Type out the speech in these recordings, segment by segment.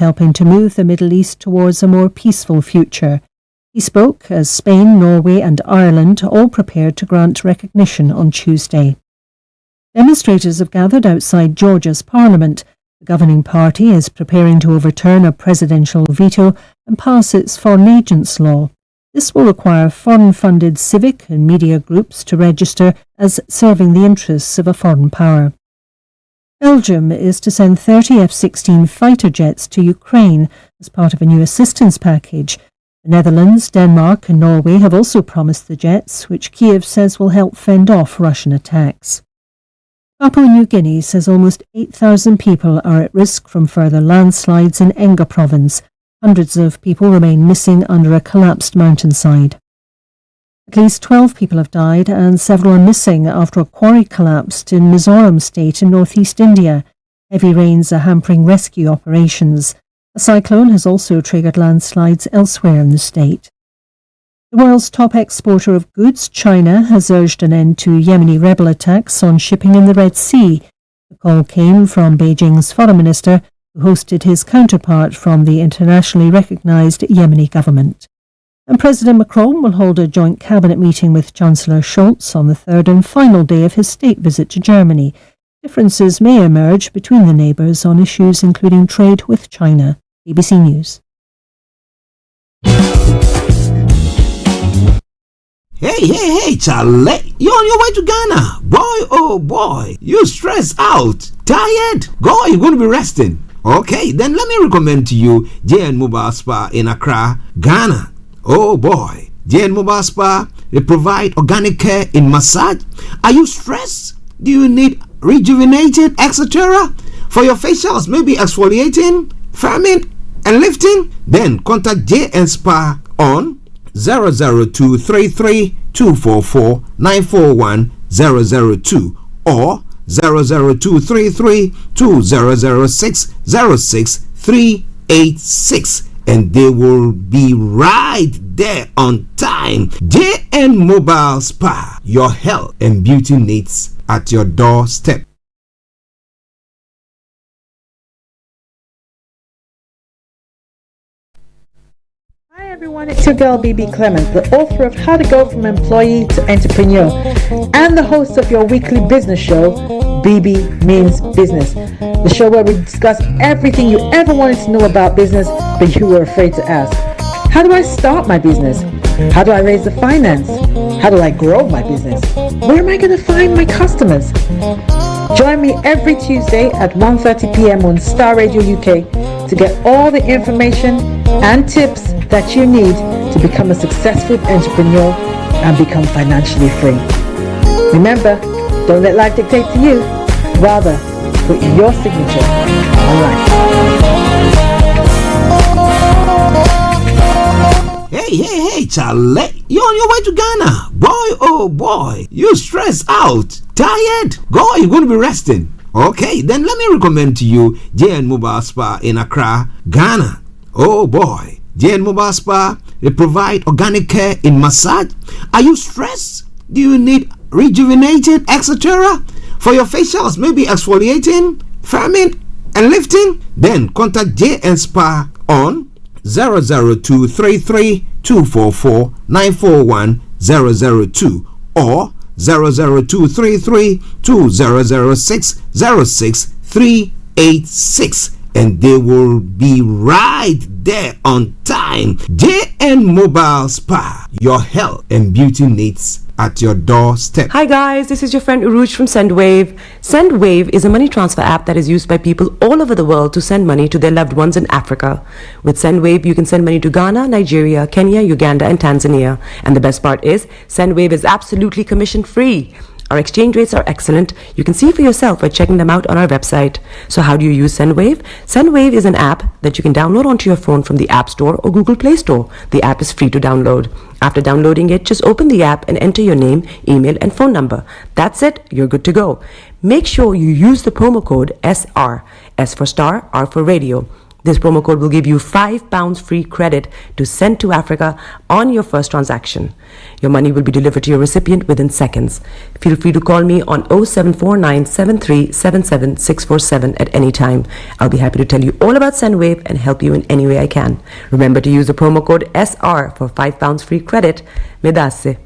helping to move the Middle East towards a more peaceful future. He spoke as Spain, Norway and Ireland all prepared to grant recognition on Tuesday. Demonstrators have gathered outside Georgia's parliament. The governing party is preparing to overturn a presidential veto and pass its foreign agents law. This will require foreign-funded civic and media groups to register as serving the interests of a foreign power. Belgium is to send 30 F-16 fighter jets to Ukraine as part of a new assistance package. The Netherlands, Denmark and Norway have also promised the jets, which Kiev says will help fend off Russian attacks. Papua New Guinea says almost 8,000 people are at risk from further landslides in Enga province. Hundreds of people remain missing under a collapsed mountainside. At least 12 people have died and several are missing after a quarry collapsed in Mizoram state in northeast India. Heavy rains are hampering rescue operations. A cyclone has also triggered landslides elsewhere in the state. The world's top exporter of goods, China, has urged an end to Yemeni rebel attacks on shipping in the Red Sea. The call came from Beijing's foreign minister, who hosted his counterpart from the internationally recognised Yemeni government. And President Macron will hold a joint cabinet meeting with Chancellor Scholz on the third and final day of his state visit to Germany. Differences may emerge between the neighbours on issues including trade with China. BBC News. Hey, Charlie, you're on your way to Ghana. Boy, oh boy, you stressed out, tired? Go, you're going to be resting. Okay, then let me recommend to you JN Mobile Spa in Accra, Ghana. Oh boy, JN Mobile Spa, they provide organic care in massage. Are you stressed? Do you need rejuvenated, etc.? For your facials, maybe exfoliating, firming, and lifting? Then contact JN Spa on 00233 244 941 002 or 00233 2006 06386, and they will be right there on time. JN Mobile Spa, your health and beauty needs at your doorstep. Hi everyone, it's your girl BB Clement, the author of How to Go From Employee to Entrepreneur and the host of your weekly business show, BB Means Business, the show where we discuss everything you ever wanted to know about business but you were afraid to ask. How do I start my business? How do I raise the finance? How do I grow my business? Where am I going to find my customers? Join me every Tuesday at 1:30 p.m. on Starr Radio UK to get all the information and tips that you need to become a successful entrepreneur and become financially free. Remember, don't let life dictate to you. Rather, put your signature on life. Hey, Charlie, you're on your way to Ghana. Boy, oh boy, you stressed out, tired? Go, you're going to be resting. Okay, then let me recommend to you JN Mobile Spa in Accra, Ghana. Oh boy, JN Mobile Spa, they provide organic care in massage. Are you stressed? Do you need rejuvenated, etc.? For your facials, maybe exfoliating, firming, and lifting? Then contact JN Spa on 00233 244 941 002 or 00233 2006 06386, and they will be right there on time. JN Mobile Spa, your health and beauty needs at your doorstep. Hi guys, this is your friend Uruj from SendWave. SendWave is a money transfer app that is used by people all over the world to send money to their loved ones in Africa. With SendWave, you can send money to Ghana, Nigeria, Kenya, Uganda, and Tanzania. And the best part is, SendWave is absolutely commission free. Our exchange rates are excellent. You can see for yourself by checking them out on our website. So how do you use SendWave? SendWave is an app that you can download onto your phone from the App Store or Google Play Store. The app is free to download. After downloading it, just open the app and enter your name, email, and phone number. That's it. You're good to go. Make sure you use the promo code SR, S for Star, R for Radio. This promo code will give you £5 free credit to send to Africa on your first transaction. Your money will be delivered to your recipient within seconds. Feel free to call me on 0749 7377 647 at any time. I'll be happy to tell you all about SendWave and help you in any way I can. Remember to use the promo code SR for £5 free credit. Medasse.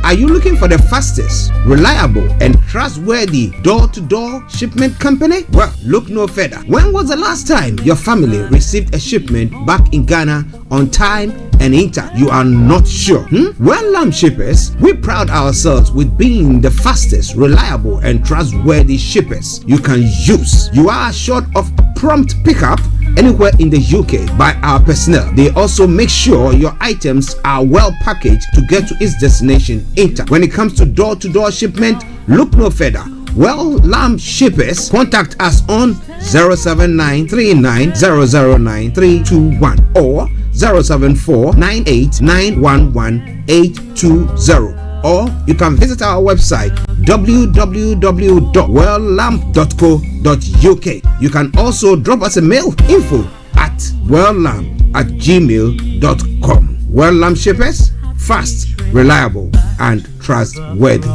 Are you looking for the fastest, reliable, and trustworthy door-to-door shipment company? Well, look no further. When was the last time your family received a shipment back in Ghana on time and in time? You are not sure? Well, Lamb Shippers, we pride ourselves with being the fastest, reliable, and trustworthy shippers you can use. You are assured of prompt pickup anywhere in the UK by our personnel. They also make sure your items are well packaged to get to its destination in time. When it comes to door-to-door shipment, look no further. Well, Lamb Shippers, contact us on 07939009321 or 07498911820. Or you can visit our website www.welllamp.co.uk. You can also drop us a mail, info@welllamp@gmail.com. Well Lamp Shippers, fast, reliable, and trustworthy.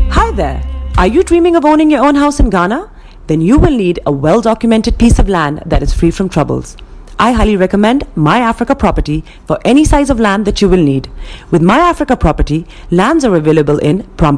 Hi there. Are you dreaming of owning your own house in Ghana? Then you will need a well-documented piece of land that is free from troubles. I highly recommend My Africa Property for any size of land that you will need. With My Africa Property, lands are available in Pram,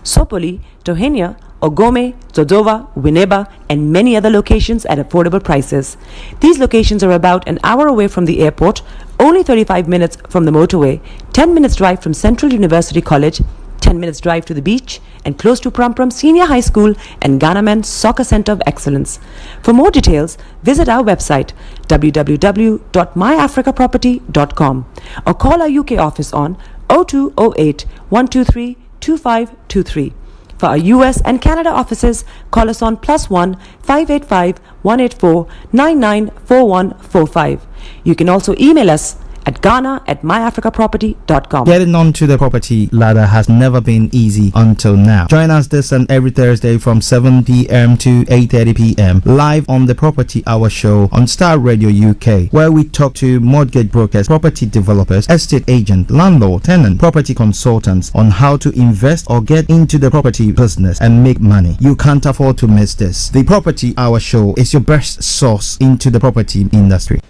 Sopoli, Tohenia, Ogome, Dodova, Winneba, and many other locations at affordable prices. These locations are about an hour away from the airport, only 35 minutes from the motorway, 10 minutes drive from Central University College, 10 minutes drive to the beach, and close to Pram Senior High School and Ghana Men's Soccer Center of Excellence. For more details, visit our website www.myafricaproperty.com or call our UK office on 0208 123 2523. For our US and Canada offices, call us on +1 585 184 994145. You can also email us at ghana@myafricaproperty.com. Getting onto the property ladder has never been easy until now. Join us this and every Thursday from 7 p.m. to 8:30 p.m. live on the Property Hour Show on Starr Radio UK, where we talk to mortgage brokers, property developers, estate agent, landlord, tenant, property consultants on how to invest or get into the property business and make money. You can't afford to miss this. The Property Hour Show is your best source into the property industry.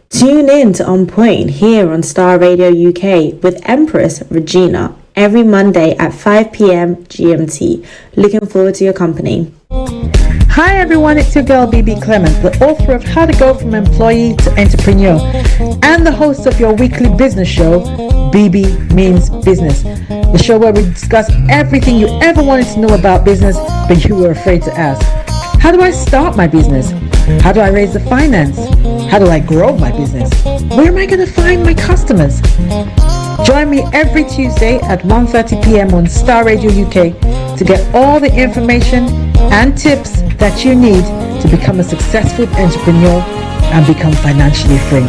Tune in to On Point here on Starr Radio UK with Empress Regina every Monday at 5 p.m. GMT. Looking forward to your company. Hi everyone, it's your girl BB Clement, the author of How to Go From Employee to Entrepreneur and the host of your weekly business show, BB Means Business, the show where we discuss everything you ever wanted to know about business but you were afraid to ask. How do I start my business? How do I raise the finance? How do I grow my business? Where am I going to find my customers? Join me every Tuesday at 1:30 p.m. on Starr Radio UK to get all the information and tips that you need to become a successful entrepreneur and become financially free.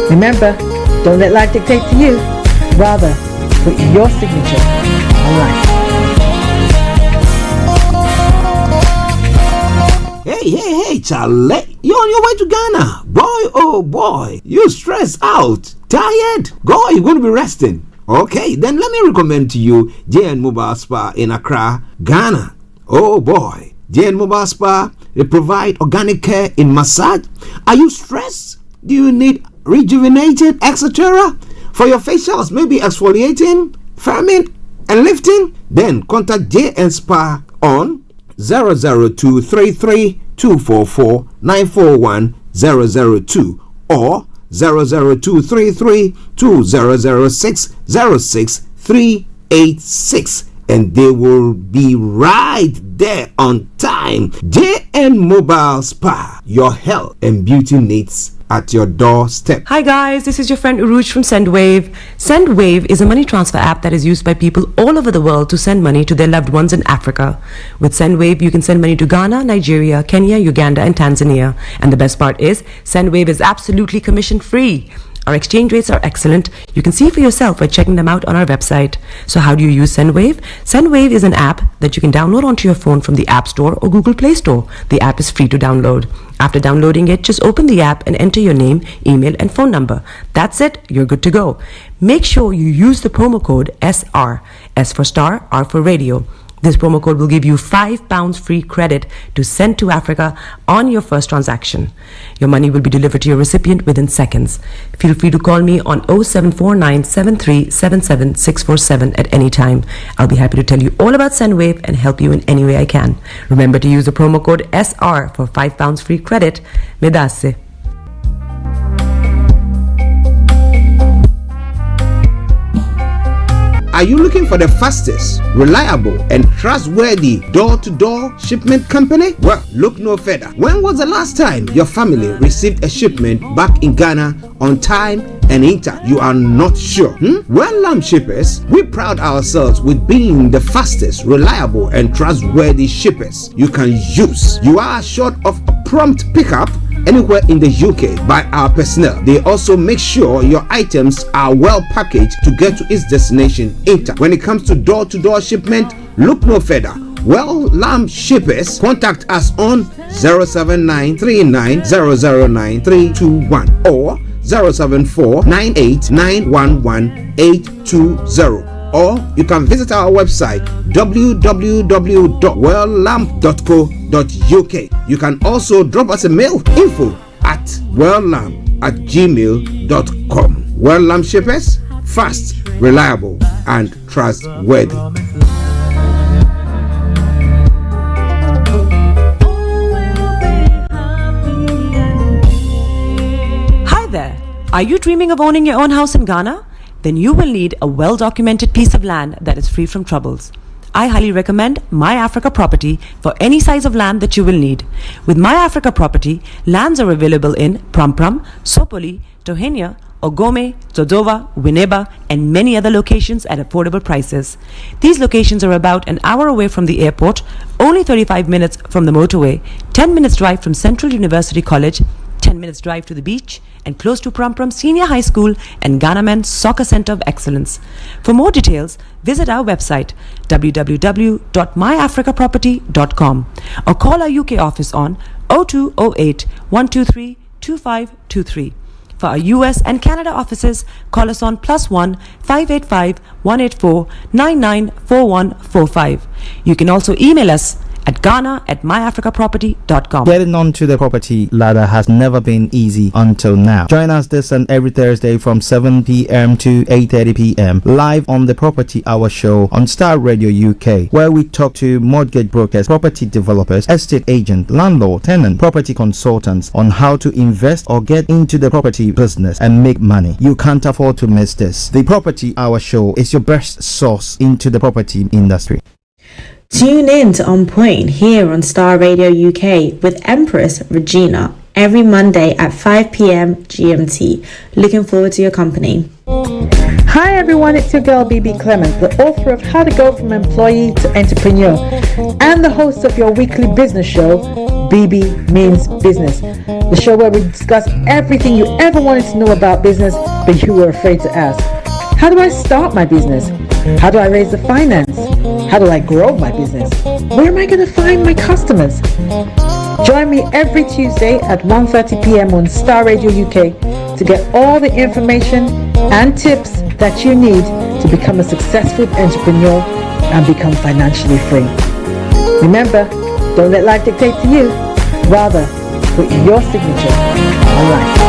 Remember, don't let life dictate to you. Rather, put your signature on life. Hey, Charlie, you're on your way to Ghana. Boy, oh boy, you stressed out, tired. Go, you're going to be resting. Okay, then let me recommend to you JN Mobile Spa in Accra, Ghana. Oh boy, JN Mobile Spa, they provide organic care in massage. Are you stressed? Do you need rejuvenated, etc.? For your facials, maybe exfoliating, firming, and lifting? Then contact JN Spa on 00233244941 or 00233200606 and they will be right there on time. JN Mobile Spa, your health and beauty needs at your doorstep. Hi guys, this is your friend Uruj from SendWave. SendWave is a money transfer app that is used by people all over the world to send money to their loved ones in Africa. With SendWave, you can send money to Ghana, Nigeria, Kenya, Uganda, and Tanzania. And the best part is, SendWave is absolutely commission free. Our exchange rates are excellent. You can see for yourself by checking them out on our website. So how do you use SendWave? SendWave is an app that you can download onto your phone from the App Store or Google Play Store. The app is free to download. After downloading it, just open the app and enter your name, email, and phone number. That's it. You're good to go. Make sure you use the promo code SR. S for Star, R for Radio. This promo code will give you £5 free credit to send to Africa on your first transaction. Your money will be delivered to your recipient within seconds. Feel free to call me on 0749 7377 647 at any time. I'll be happy to tell you all about SendWave and help you in any way I can. Remember to use the promo code SR for £5 free credit. Medasse. Are you looking for the fastest, reliable, and trustworthy door-to-door shipment company? Well, look no further. When was the last time your family received a shipment back in Ghana on time and in time? You are not sure? Well, Lamb Shippers, we pride ourselves with being the fastest, reliable, and trustworthy shippers you can use. You are assured of a prompt pickup anywhere in the UK by our personnel. They also make sure your items are well packaged to get to its destination in time. When it comes to door-to-door shipment, look no further. Well, Lamb Shippers, contact us on 07939009321 or 07498911820. Or you can visit our website www.welllamp.co.uk. You can also drop us a mail, info@welllamp@gmail.com. Well Lamp Shippers, fast, reliable, and trustworthy. Hi there. Are you dreaming of owning your own house in Ghana? Then you will need a well-documented piece of land that is free from troubles. I highly recommend My Africa Property for any size of land that you will need. With My Africa Property, lands are available in Pram, Sopoli, Tohenia, Ogome, Dodova, Winneba, and many other locations at affordable prices. These locations are about an hour away from the airport, only 35 minutes from the motorway, 10 minutes drive from Central University College, 10 minutes drive to the beach, and close to Pram Senior High School and Ghana Men's Soccer Center of Excellence. For more details, visit our website www.myafricaproperty.com or call our UK office on 0208 123 2523. For our US and Canada offices, call us on +1 585 184 994145. You can also email us at ghana@myafricaproperty.com. Getting onto the property ladder has never been easy until now. Join us this and every Thursday from 7 p.m. to 8:30 p.m. live on the Property Hour Show on Starr Radio UK, where we talk to mortgage brokers, property developers, estate agents, landlord, tenant, property consultants on how to invest or get into the property business and make money. You can't afford to miss this. The Property Hour Show is your best source into the property industry. Tune in to On Point here on Starr Radio UK with Empress Regina every Monday at 5 p.m. GMT. Looking forward to your company. Hi everyone, it's your girl BB Clement, the author of How to Go from Employee to Entrepreneur and the host of your weekly business show, BB Means Business, the show where we discuss everything you ever wanted to know about business but you were afraid to ask. How do I start my business? How do I raise the finance? How do I grow my business? Where am I going to find my customers? Join me every Tuesday at 1:30 p.m. on Starr Radio UK to get all the information and tips that you need to become a successful entrepreneur and become financially free. Remember, don't let life dictate to you. Rather, put your signature on life.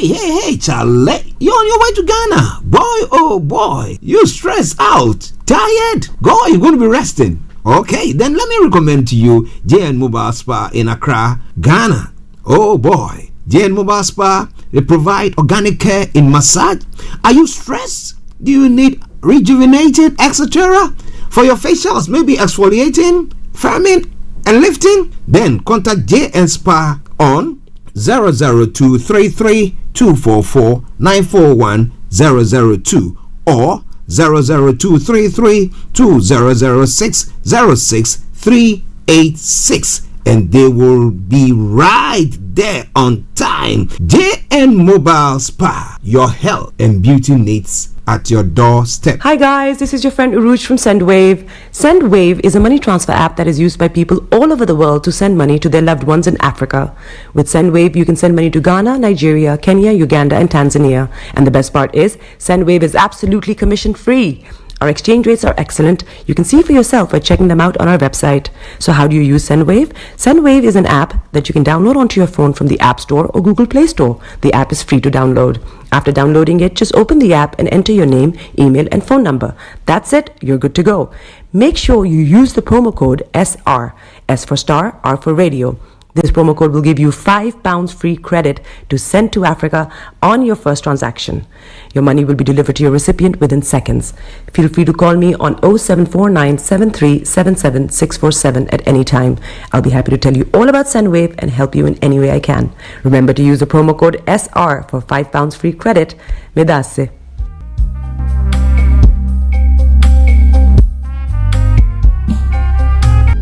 Hey, Charlie, you're on your way to Ghana. Boy, oh boy, you stressed out, tired? God, you're going to be resting. Okay, then let me recommend to you JN Mobile Spa in Accra, Ghana. Oh boy, JN Mobile Spa, they provide organic care in massage. Are you stressed? Do you need rejuvenated, etc.? For your facials, maybe exfoliating, firming, and lifting? Then contact JN Spa on 00233 244 941 002 or 00233 2006 06386, and they will be right there on time. JN Mobile Spa, your health and beauty needs at your doorstep. Hi guys, this is your friend Uruj from SendWave. SendWave is a money transfer app that is used by people all over the world to send money to their loved ones in Africa. With SendWave, you can send money to Ghana, Nigeria, Kenya, Uganda, and Tanzania. And the best part is, SendWave is absolutely commission free. Our exchange rates are excellent. You can see for yourself by checking them out on our website. So how do you use SendWave? SendWave is an app that you can download onto your phone from the App Store or Google Play Store. The app is free to download. After downloading it, just open the app and enter your name, email, and phone number. That's it. You're good to go. Make sure you use the promo code SR, S for Star, R for Radio. This promo code will give you £5 free credit to send to Africa on your first transaction. Your money will be delivered to your recipient within seconds. Feel free to call me on 0749 7377 647 at any time. I'll be happy to tell you all about SendWave and help you in any way I can. Remember to use the promo code SR for £5 free credit. Medasse.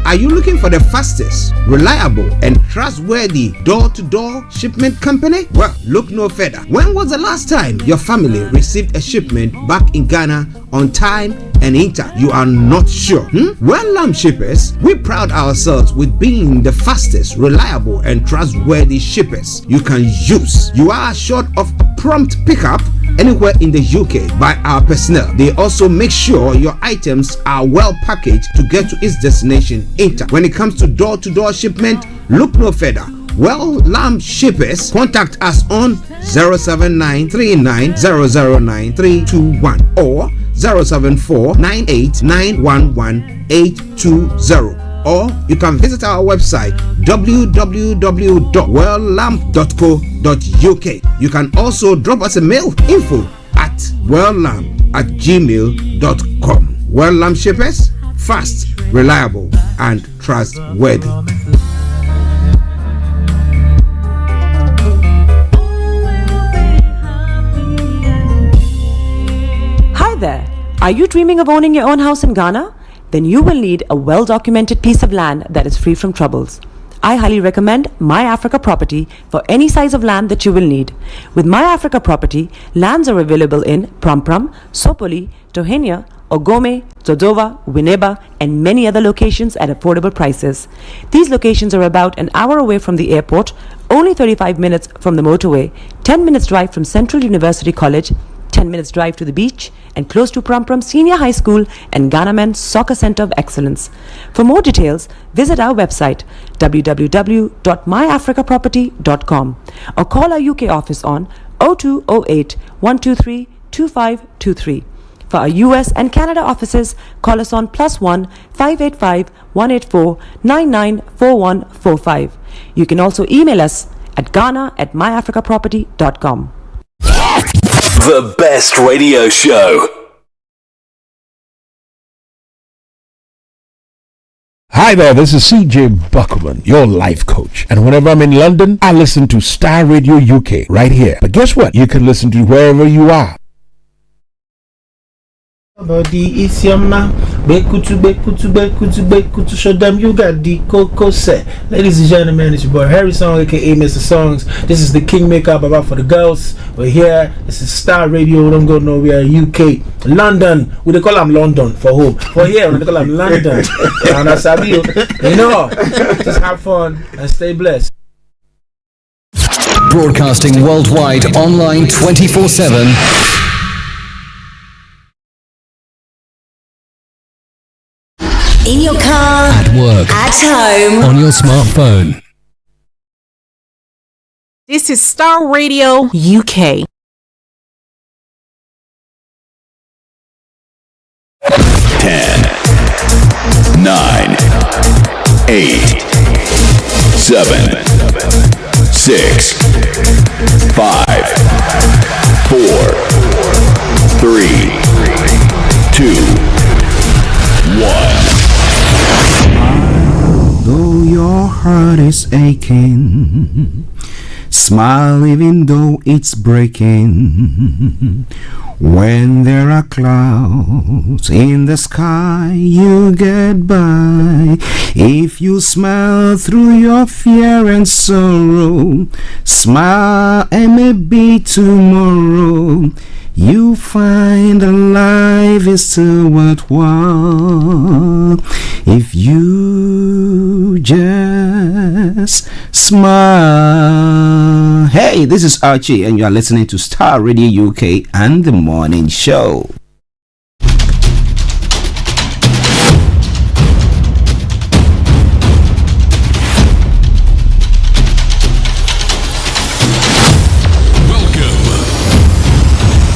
Are you looking for the fastest, reliable, and trustworthy door-to-door shipment company? Well, look no further. When was the last time your family received a shipment back in Ghana on time and in time? You are not sure? Well, Lamb Shippers, we pride ourselves with being the fastest, reliable, and trustworthy shippers you can use. You are assured of a prompt pickup anywhere in the UK by our personnel. They also make sure your items are well packaged to get to its destination in time. When it comes to door-to-door shipment, look no further. Well, Lamb Shippers, contact us on 07939009321 or 07498911820. Or you can visit our website www.welllamp.co.uk. You can also drop us a mail, info@welllamp@gmail.com. Well Lamp Shippers, fast, reliable, and trustworthy. Hi there. Are you dreaming of owning your own house in Ghana? Then you will need a well-documented piece of land that is free from troubles. I highly recommend My Africa Property for any size of land that you will need. With My Africa Property, lands are available in Pram, Sopoli, Tohenia, Ogome, Dodova, Winneba, and many other locations at affordable prices. These locations are about an hour away from the airport, only 35 minutes from the motorway, 10 minutes drive from Central University College, 10 minutes drive to the beach, and close to Pram Senior High School and Ghana Men's Soccer Center of Excellence. For more details, visit our website www.myafricaproperty.com or call our UK office on 0208 123 2523. For our US and Canada offices, call us on +1 585 184 994145. You can also email us at ghana@myafricaproperty.com. The best radio show. Hi there, this is CJ Buckman, your life coach. And whenever I'm in London, I listen to Starr Radio UK right here. But guess what? You can listen to wherever you are. Body is your man. Bekutu, show them you got the cocoa set. Ladies and gentlemen, it's your boy Harry Song, aka Mr. Songs. This is the Kingmaker Baba for the girls. We're here. This is Starr Radio. Don't go nowhere. UK, London. We they call them London for home. For here, we they call them London. And I sabi you know, just have fun and stay blessed. Broadcasting worldwide, online 24/7. In your car, At work, at home, on your smartphone. This is Starr Radio UK. 10, 9, 8, 7, 6, 5, 4, 3, 2, 1. heart is aching. Smile even though it's breaking. When there are clouds in the sky, you get by. If you smile through your fear and sorrow, smile and maybe tomorrow you find that life is still worthwhile if you just smile. Hey, this is Archie, and you are listening to Starr Radio UK and the Morning Show.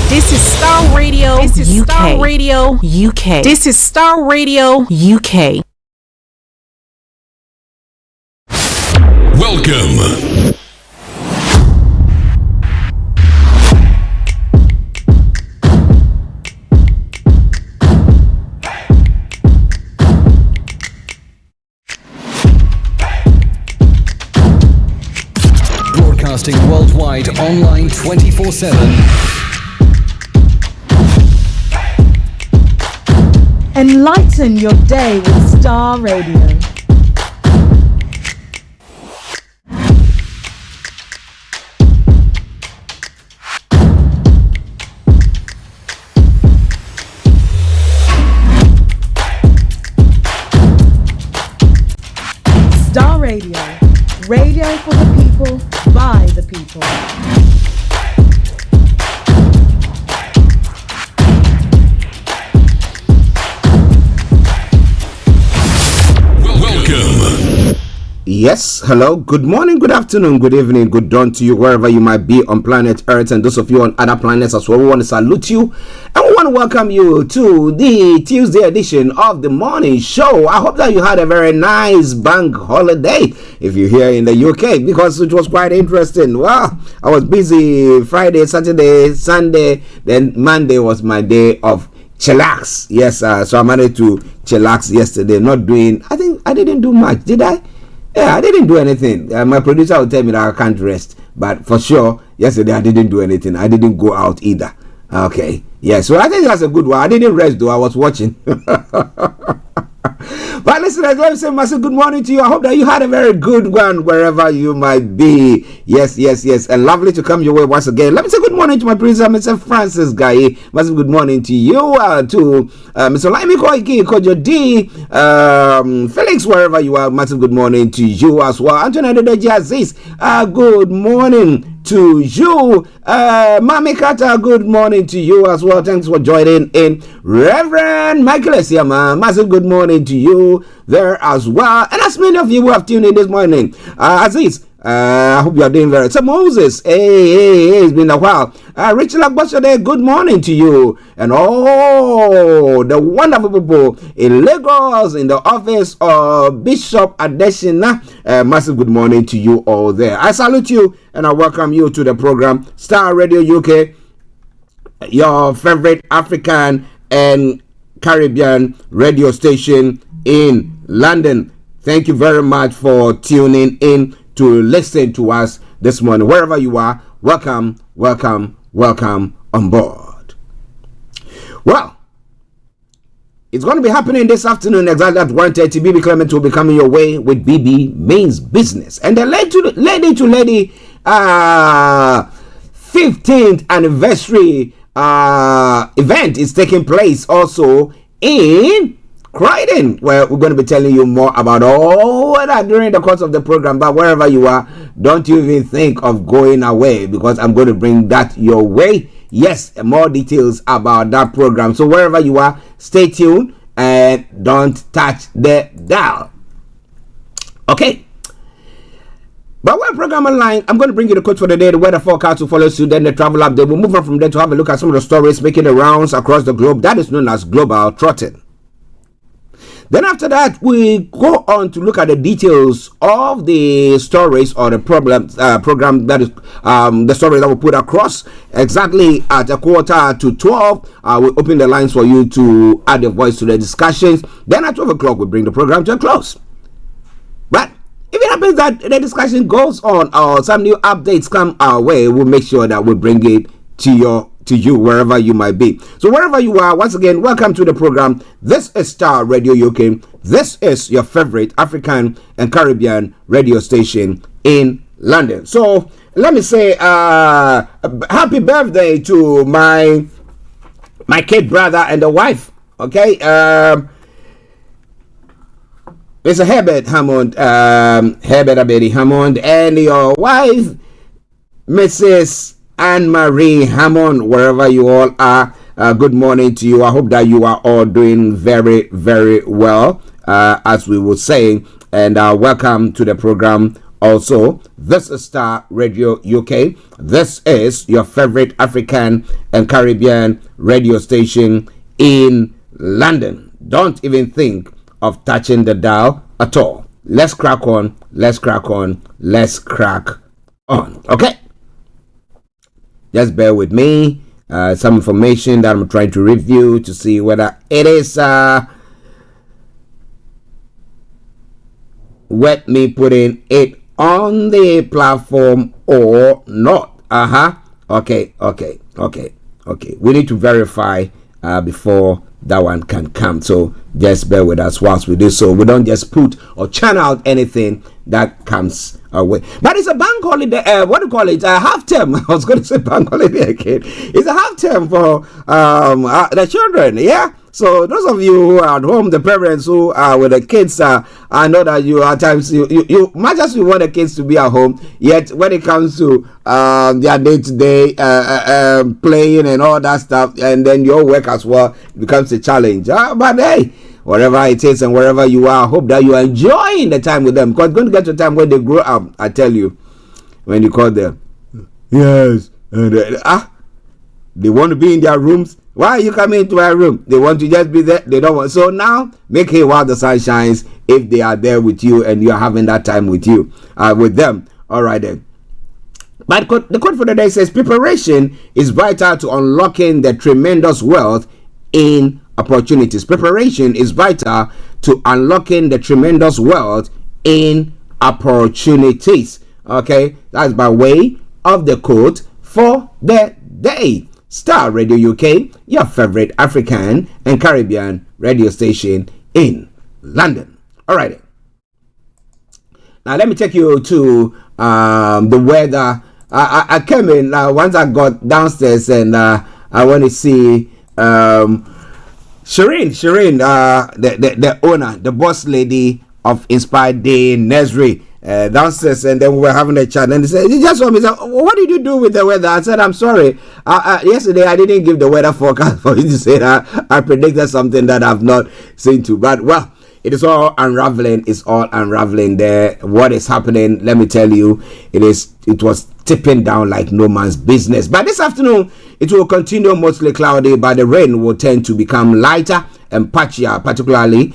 This is Starr Radio. This is UK. Starr Radio UK. This is Starr Radio UK. Welcome. Broadcasting worldwide, online 24/7. Enlighten your day with Starr Radio. Starr Radio. Radio for the people, by the people. Yes, hello, good morning, good afternoon, good evening, good dawn to you wherever you might be on planet Earth, and those of you on other planets as well. We want to salute you and we want to welcome you to the Tuesday edition of the Morning Show. I hope that you had a very nice bank holiday if you're here in the UK, because it was quite interesting. Well, I was busy Friday, Saturday, Sunday, then Monday was my day of chillax. Yes, so I managed to chillax yesterday, not doing, I think I didn't do much, did I? Yeah, I didn't do anything. My producer will tell me that I can't rest, but for sure, yesterday I didn't do anything. I didn't go out either. Okay, yeah, so I think that's a good one. I didn't rest though, I was watching. But listeners, let me say massive good morning to you. I hope that you had a very good one wherever you might be. Yes, and lovely to come your way once again. Let me say good morning to my producer, Mr. Francis Guy. Massive good morning to you, to Mr. Laimi Koiki, Kojo D, Felix, wherever you are. Massive good morning to you as well. Antonio Deji Aziz, good morning to you. Mami Kata, good morning to you as well. Thanks for joining in. Reverend Michael Esiama, massive good morning to you there as well. And as many of you who have tuned in this morning, Aziz, I hope you are doing very. So Moses, hey, it's been a while. Richard Lagbashade, good morning to you. And all the wonderful people in Lagos, in the office of Bishop Adeshina, massive good morning to you all there. I salute you and I welcome you to the program Starr Radio UK, your favorite African and Caribbean radio station in London. Thank you very much for tuning in to listen to us this morning. Wherever you are, welcome on board. Well, it's going to be happening this afternoon exactly at 1:30. BB Clement will be coming your way with BB Means Business. And the lady 15th anniversary event is taking place also in Croydon, where we're going to be telling you more about all that during the course of the program. But wherever you are, don't you even think of going away, because I'm going to bring that your way. Yes, more details about that program. So wherever you are, stay tuned and don't touch the dial. Okay. But we're program online. I'm going to bring you the quotes for the day, the weather forecast to follow suit, then the travel update. We'll move on from there to have a look at some of the stories making the rounds across the globe. That is known as Global Trotting. Then after that, we go on to look at the details of the stories or the program that is the story that we put across exactly at 11:45. We open the lines for you to add your voice to the discussions. Then at 12 o'clock, we bring the program to a close. But if it happens that the discussion goes on or some new updates come our way, we'll make sure that we bring it to you wherever you might be. So wherever you are, once again, welcome to the program. This is Starr Radio UK. This is your favorite African and Caribbean radio station in London. So let me say happy birthday to my kid brother and the wife. Okay, it's a Herbert Hammond, Herbert Abedi Hammond, and your wife, Mrs. Anne-Marie Hammond, wherever you all are. Good morning to you. I hope that you are all doing very, very well, as we were saying, and welcome to the program. Also, this is Starr Radio UK. This is your favorite African and Caribbean radio station in London. Don't even think of touching the dial at all. Let's crack on. Okay? Just bear with me. Some information that I'm trying to review to see whether it is worth me putting it on the platform or not. Okay. We need to verify before that one can come. So just bear with us whilst we do so. We don't just put or churn out anything that comes our way. But it's a bank holiday. What do you call it? A half term. I was going to say bank holiday again. It's a half term for the children. Yeah. So those of you who are at home, the parents who are with the kids, I know that you at times you much as you want the kids to be at home, yet when it comes to their day-to-day playing and all that stuff, and then your work as well, it becomes a challenge. But hey, whatever it is and wherever you are, I hope that you are enjoying the time with them, because it's going to get to a time when they grow up. I tell you, when you call them, yes, and they want to be in their rooms. Why are you coming into my room? They want to just be there. They don't want. So now, make hay while the sun shines if they are there with you and you are having that time with you, with them. All right then. But the quote for the day says, preparation is vital to unlocking the tremendous wealth in opportunities. Preparation is vital to unlocking the tremendous wealth in opportunities. Okay, that's by way of the quote for the day. Starr Radio UK, your favorite African and Caribbean radio station in London. All right. Now let me take you to the weather. I came in once I got downstairs, and I want to see Shireen, the owner, the boss lady of Inspired Day Nursery. Downstairs, and then we were having a chat, and he said, he just told me, what did you do with the weather? I said, I'm sorry, yesterday I didn't give the weather forecast for you to say that I predicted something that I've not seen to, but well, it is all unraveling. It's all unraveling there. What is happening, let me tell you, it was tipping down like no man's business. But this afternoon it will continue mostly cloudy, but the rain will tend to become lighter and patchier, particularly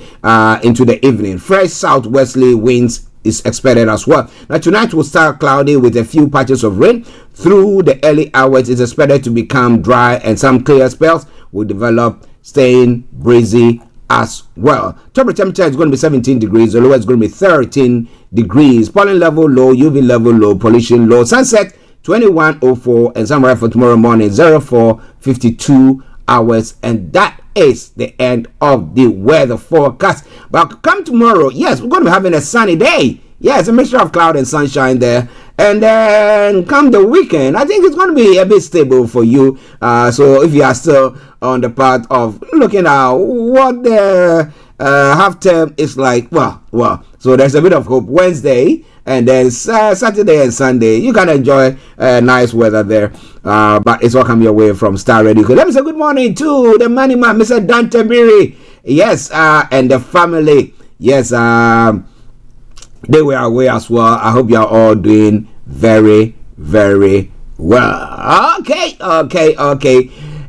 into the evening. Fresh southwesterly winds is expected as well. Now tonight will start cloudy with a few patches of rain. Through the early hours, it's expected to become dry, and some clear spells will develop, staying breezy as well. Top temperature is going to be 17 degrees. The lowest is going to be 13 degrees. Pollen level low, UV level low, pollution low. Sunset 21:04, and sunrise for tomorrow morning 04:52 hours, and that is the end of the weather forecast. But come tomorrow, yes, we're going to be having a sunny day. Yeah, it's a mixture of cloud and sunshine there. And then come the weekend, I think it's going to be a bit stable for you. So if you are still on the path of looking at what the half term is like, well, so there's a bit of hope. Wednesday and then Saturday and Sunday, you can enjoy nice weather there. But it's all coming your way from Starr Radio. Let me say good morning to the money man, Mr. Dante Miri. Yes, and the family. Yes, they were away as well. I hope you are all doing very, very well. Okay.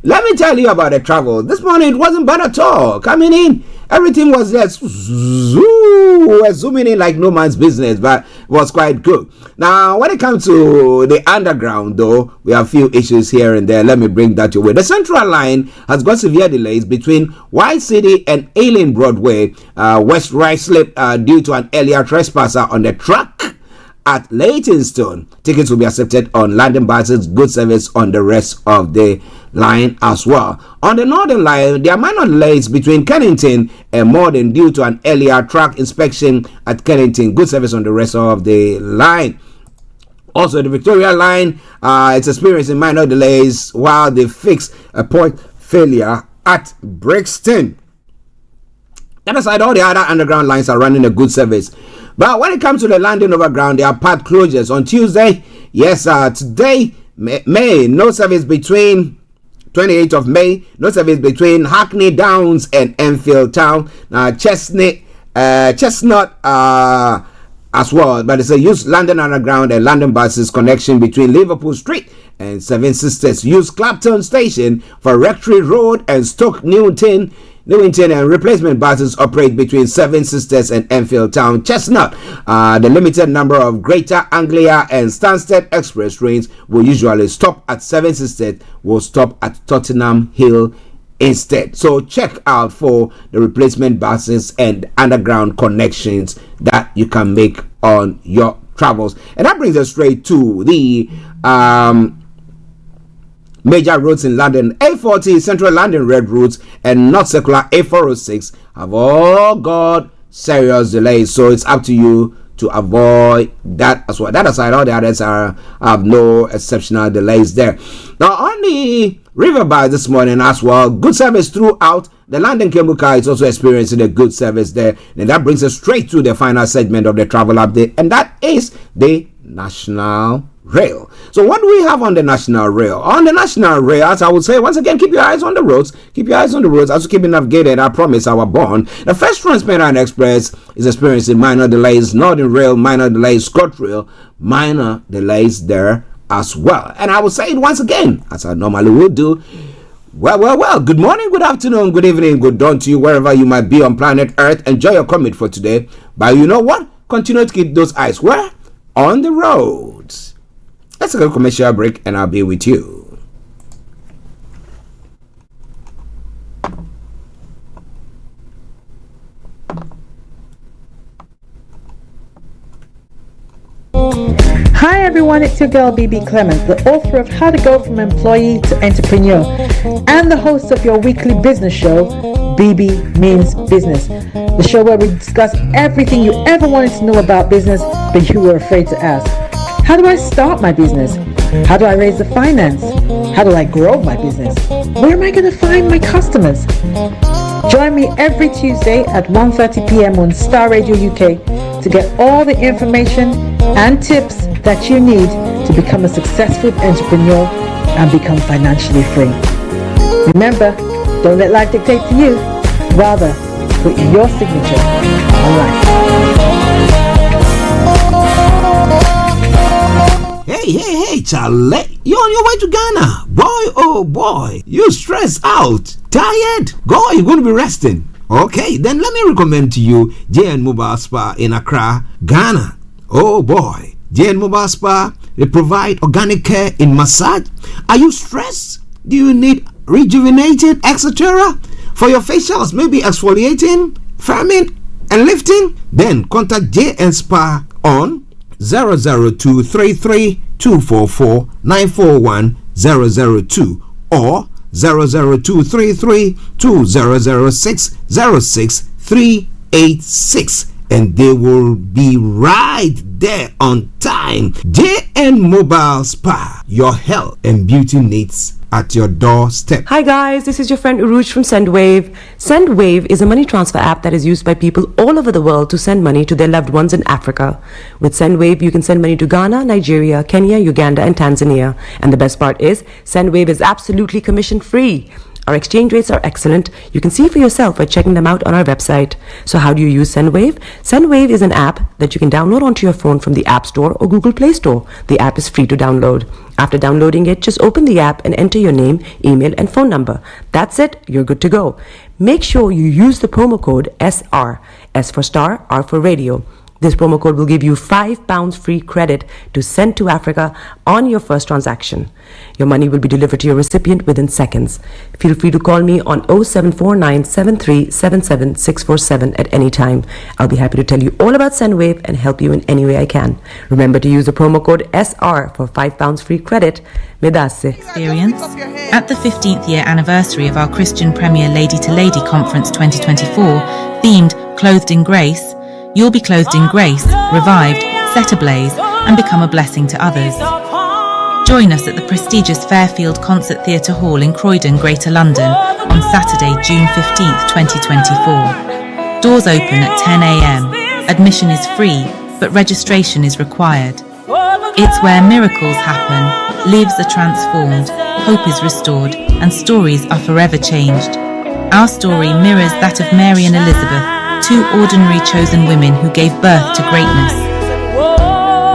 Let me tell you about the travel. This morning it wasn't bad at all. Coming in, everything was just we're zooming in like no man's business, but it was quite good. Now, when it comes to the underground, though, we have a few issues here and there. Let me bring that your way. The Central Line has got severe delays between White City and Alien Broadway, West Right Slip, due to an earlier trespasser on the track at Leytonstone. Tickets will be accepted on London buses, good service on the rest of the line as well. On the Northern Line, there are minor delays between Kennington and Morden due to an earlier track inspection at Kennington, good service on the rest of the line. Also, the Victoria Line is experiencing minor delays while they fix a point failure at Brixton. That aside, all the other underground lines are running a good service. But when it comes to the London Overground, there are part closures. On Tuesday, yes, today, May, no service between 28th of May, no service between Hackney Downs and Enfield Town. Chestnut as well, but it's a use London Underground and London buses connection between Liverpool Street and Seven Sisters. Use Clapton Station for Rectory Road and Stoke Newington, and replacement buses operate between Seven Sisters and Enfield Town. Chestnut, the limited number of Greater Anglia and Stansted Express trains will usually stop at Seven Sisters, will stop at Tottenham Hill instead. So check out for the replacement buses and underground connections that you can make on your travels. And that brings us straight to the major roads in London. A40, Central London Red Routes, and North Circular A406 have all got serious delays. So it's up to you to avoid that as well. That aside, all the others have no exceptional delays there. Now, on the river bar this morning as well, good service throughout. The London Cable Car is also experiencing a good service there. And that brings us straight to the final segment of the travel update, and that is the National Rail. So what do we have on the National Rail? On the National Rail, as I would say, once again, keep your eyes on the roads. Keep your eyes on the roads as we keep it navigated. I promise our bond. The first Trans-Pennine Express is experiencing minor delays. Northern Rail, minor delays. ScotRail, minor delays there as well. And I will say it once again, as I normally would do. Well. Good morning, good afternoon, good evening, good dawn to you, wherever you might be on planet Earth. Enjoy your commute for today. But you know what? Continue to keep those eyes where? On the roads. Let's take a commercial break and I'll be with you. Hi everyone, it's your girl BB Clement, the author of How to Go From Employee to Entrepreneur and the host of your weekly business show, BB Means Business, the show where we discuss everything you ever wanted to know about business but you were afraid to ask. How do I start my business? How do I raise the finance? How do I grow my business? Where am I going to find my customers? Join me every Tuesday at 1:30 p.m. on Starr Radio UK to get all the information and tips that you need to become a successful entrepreneur and become financially free. Remember, don't let life dictate to you. Rather, put your signature on life. Hey, Charlie, you're on your way to Ghana. Boy, oh boy, you stressed out, tired. Go, you're going to be resting. Okay, then let me recommend to you JN Mobile Spa in Accra, Ghana. Oh boy, JN Mobile Spa, they provide organic care in massage. Are you stressed? Do you need rejuvenating, etc.? For your facials, maybe exfoliating, firming, and lifting? Then contact JN Spa on 00233244941 002 or 00233200606 and they will be right there on time. JN Mobile Spa, your health and beauty needs at your doorstep. Hi guys, this is your friend Uruj from SendWave. SendWave is a money transfer app that is used by people all over the world to send money to their loved ones in Africa. With SendWave, you can send money to Ghana, Nigeria, Kenya, Uganda, and Tanzania. And the best part is, SendWave is absolutely commission free. Our exchange rates are excellent. You can see for yourself by checking them out on our website. So how do you use SendWave? SendWave is an app that you can download onto your phone from the App Store or Google Play Store. The app is free to download. After downloading it, just open the app and enter your name, email, and phone number. That's it. You're good to go. Make sure you use the promo code SR. S for Star, R for Radio. This promo code will give you £5 free credit to send to Africa on your first transaction. Your money will be delivered to your recipient within seconds. Feel free to call me on 0749 7377 647 at any time. I'll be happy to tell you all about SendWave and help you in any way I can. Remember to use the promo code SR for £5 free credit. Medasse. Experience. At the 15th year anniversary of our Christian Premier Lady to Lady Conference 2024, themed Clothed in Grace, you'll be clothed in grace, revived, set ablaze, and become a blessing to others. Join us at the prestigious Fairfield Concert Theatre Hall in Croydon, Greater London, on Saturday, June 15th, 2024. Doors open at 10 a.m. Admission is free, but registration is required. It's where miracles happen, lives are transformed, hope is restored, and stories are forever changed. Our story mirrors that of Mary and Elizabeth, two ordinary chosen women who gave birth to greatness.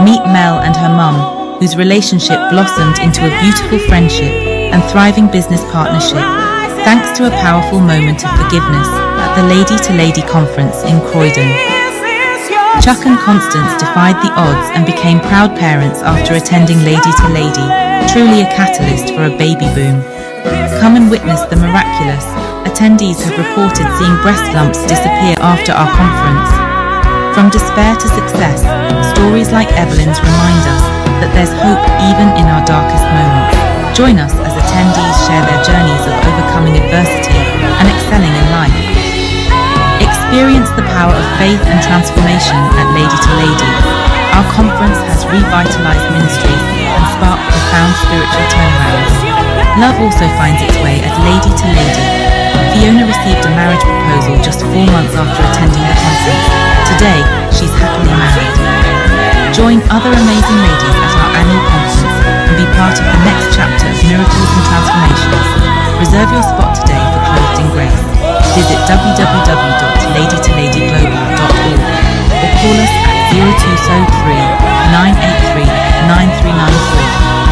Meet Mel and her mum, whose relationship blossomed into a beautiful friendship and thriving business partnership, thanks to a powerful moment of forgiveness at the Lady to Lady Conference in Croydon. Chuck and Constance defied the odds and became proud parents after attending Lady to Lady, truly a catalyst for a baby boom. Come and witness the miraculous. Attendees have reported seeing breast lumps disappear after our conference. From despair to success, stories like Evelyn's remind us that there's hope even in our darkest moments. Join us as attendees share their journeys of overcoming adversity and excelling in life. Experience the power of faith and transformation at Lady to Lady. Our conference has revitalized ministries and sparked profound spiritual turnarounds. Love also finds its way at Lady to Lady. Fiona received a marriage proposal just 4 months after attending the conference. Today, she's happily married. Join other amazing ladies at our annual conference and be part of the next chapter of miracles and transformations. Reserve your spot today for Clothed in Grace. Visit www.ladytoladyglobal.org or call us at 0203 983 9394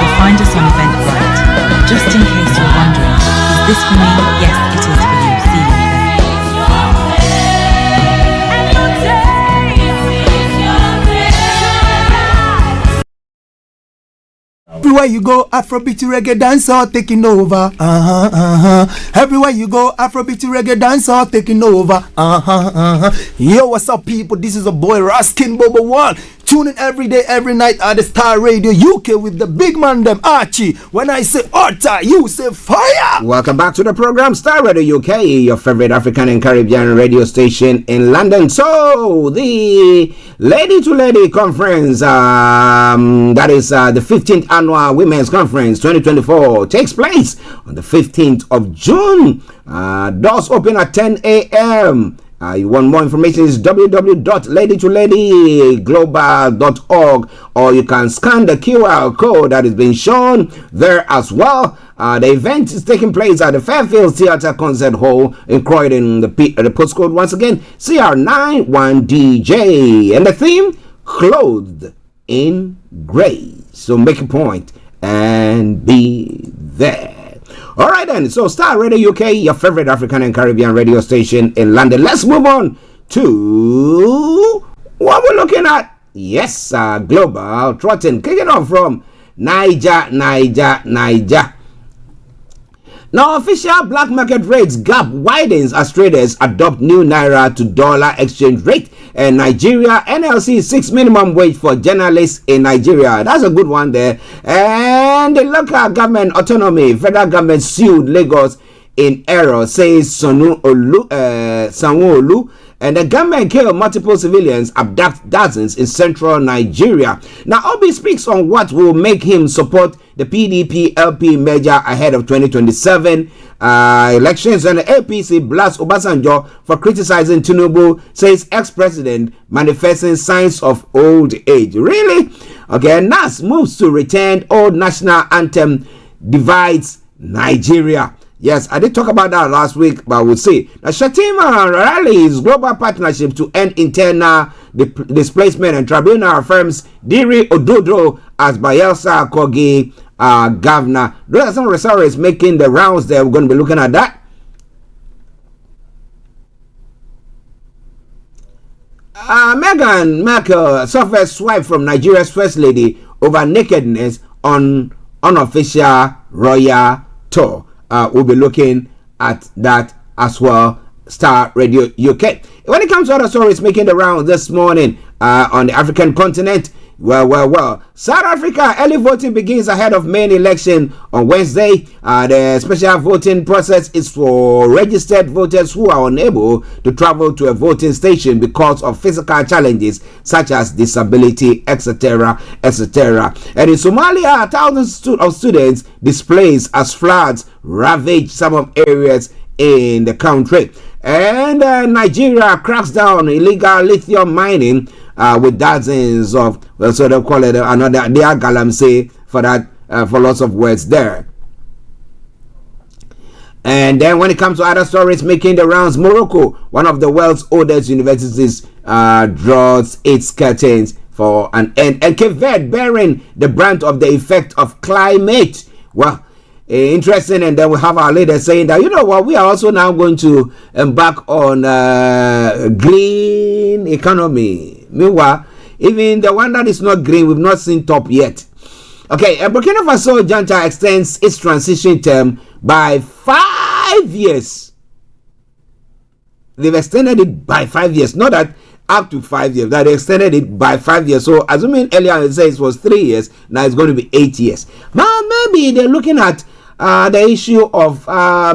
or find us on Eventbrite. Just in case you're wondering, is this for me? Yes, it is for you. See you there. Everywhere you go, Afrobeat reggae dancehall taking over. Everywhere you go, Afrobeat reggae dancehall taking over. Yo, what's up, people? This is a boy Raskin Bobo One. Tune in every day, every night at the Star Radio UK with the big man them Archie. When I say Orta, you say fire. Welcome back to the program Star Radio UK, your favorite African and Caribbean radio station in London. So the Lady to Lady Conference, that is the 15th annual Women's Conference 2024, takes place on the 15th of June. Doors open at 10 a.m. You want more information is www.ladytoladyglobal.org, or you can scan the QR code that is being shown there as well. The event is taking place at the Fairfield Theatre Concert Hall in Croydon. The postcode once again CR91DJ, and the theme Clothed in Grace. So make a point and be there. All right then, so Star Radio UK, your favorite African and Caribbean radio station in London. Let's move on to what we're looking at. Yes, global trotting, kicking off from Niger. Now, official black market rates gap widens as traders adopt new naira to dollar exchange rate. And Nigeria NLC 6 minimum wage for journalists in Nigeria. That's a good one there. And the local government autonomy, federal government sued Lagos in error, says Sanwo-Olu. And the government killed multiple civilians, abduct dozens in central Nigeria. Now, Obi speaks on what will make him support the PDP-LP merger ahead of 2027 elections. And the APC blasts Obasanjo for criticizing Tinubu, says ex-president manifesting signs of old age. Really? Okay, NAS moves to return old national anthem, divides Nigeria. Yes, I did talk about that last week, but we'll see. Now, Shatima rallies global partnership to end internal displacement, and tribunal affirms Diri Ododo as Bayelsa Kogi governor. Those are some results making the rounds there. We're going to be looking at that. Meghan Markle suffers swipe from Nigeria's first lady over nakedness on unofficial royal tour. We'll be looking at that as well. Star Radio UK. When it comes to other stories making the rounds this morning on the African continent, well. South Africa, early voting begins ahead of main election on Wednesday. The special voting process is for registered voters who are unable to travel to a voting station because of physical challenges such as disability, etc., etc. And in Somalia, thousands of students displaced as floods ravage some of areas in the country. And Nigeria cracks down on illegal lithium mining with dozens of, well, so they call it another, they are galamsey for that, for lots of words there. And then when it comes to other stories making the rounds, Morocco, one of the world's oldest universities, draws its curtains for an end. And Cape Verde bearing the brunt of the effect of climate. Well, interesting. And then we have our leader saying that, you know what, we are also now going to embark on green economy. Meanwhile, even the one that is not green, we've not seen top yet. Okay, and Burkina Faso Junta extends its transition term by 5 years. They've extended it by 5 years, not that up to 5 years, that they extended it by 5 years. So assuming earlier it says it was 3 years, now it's going to be 8 years. Now maybe they're looking at the issue of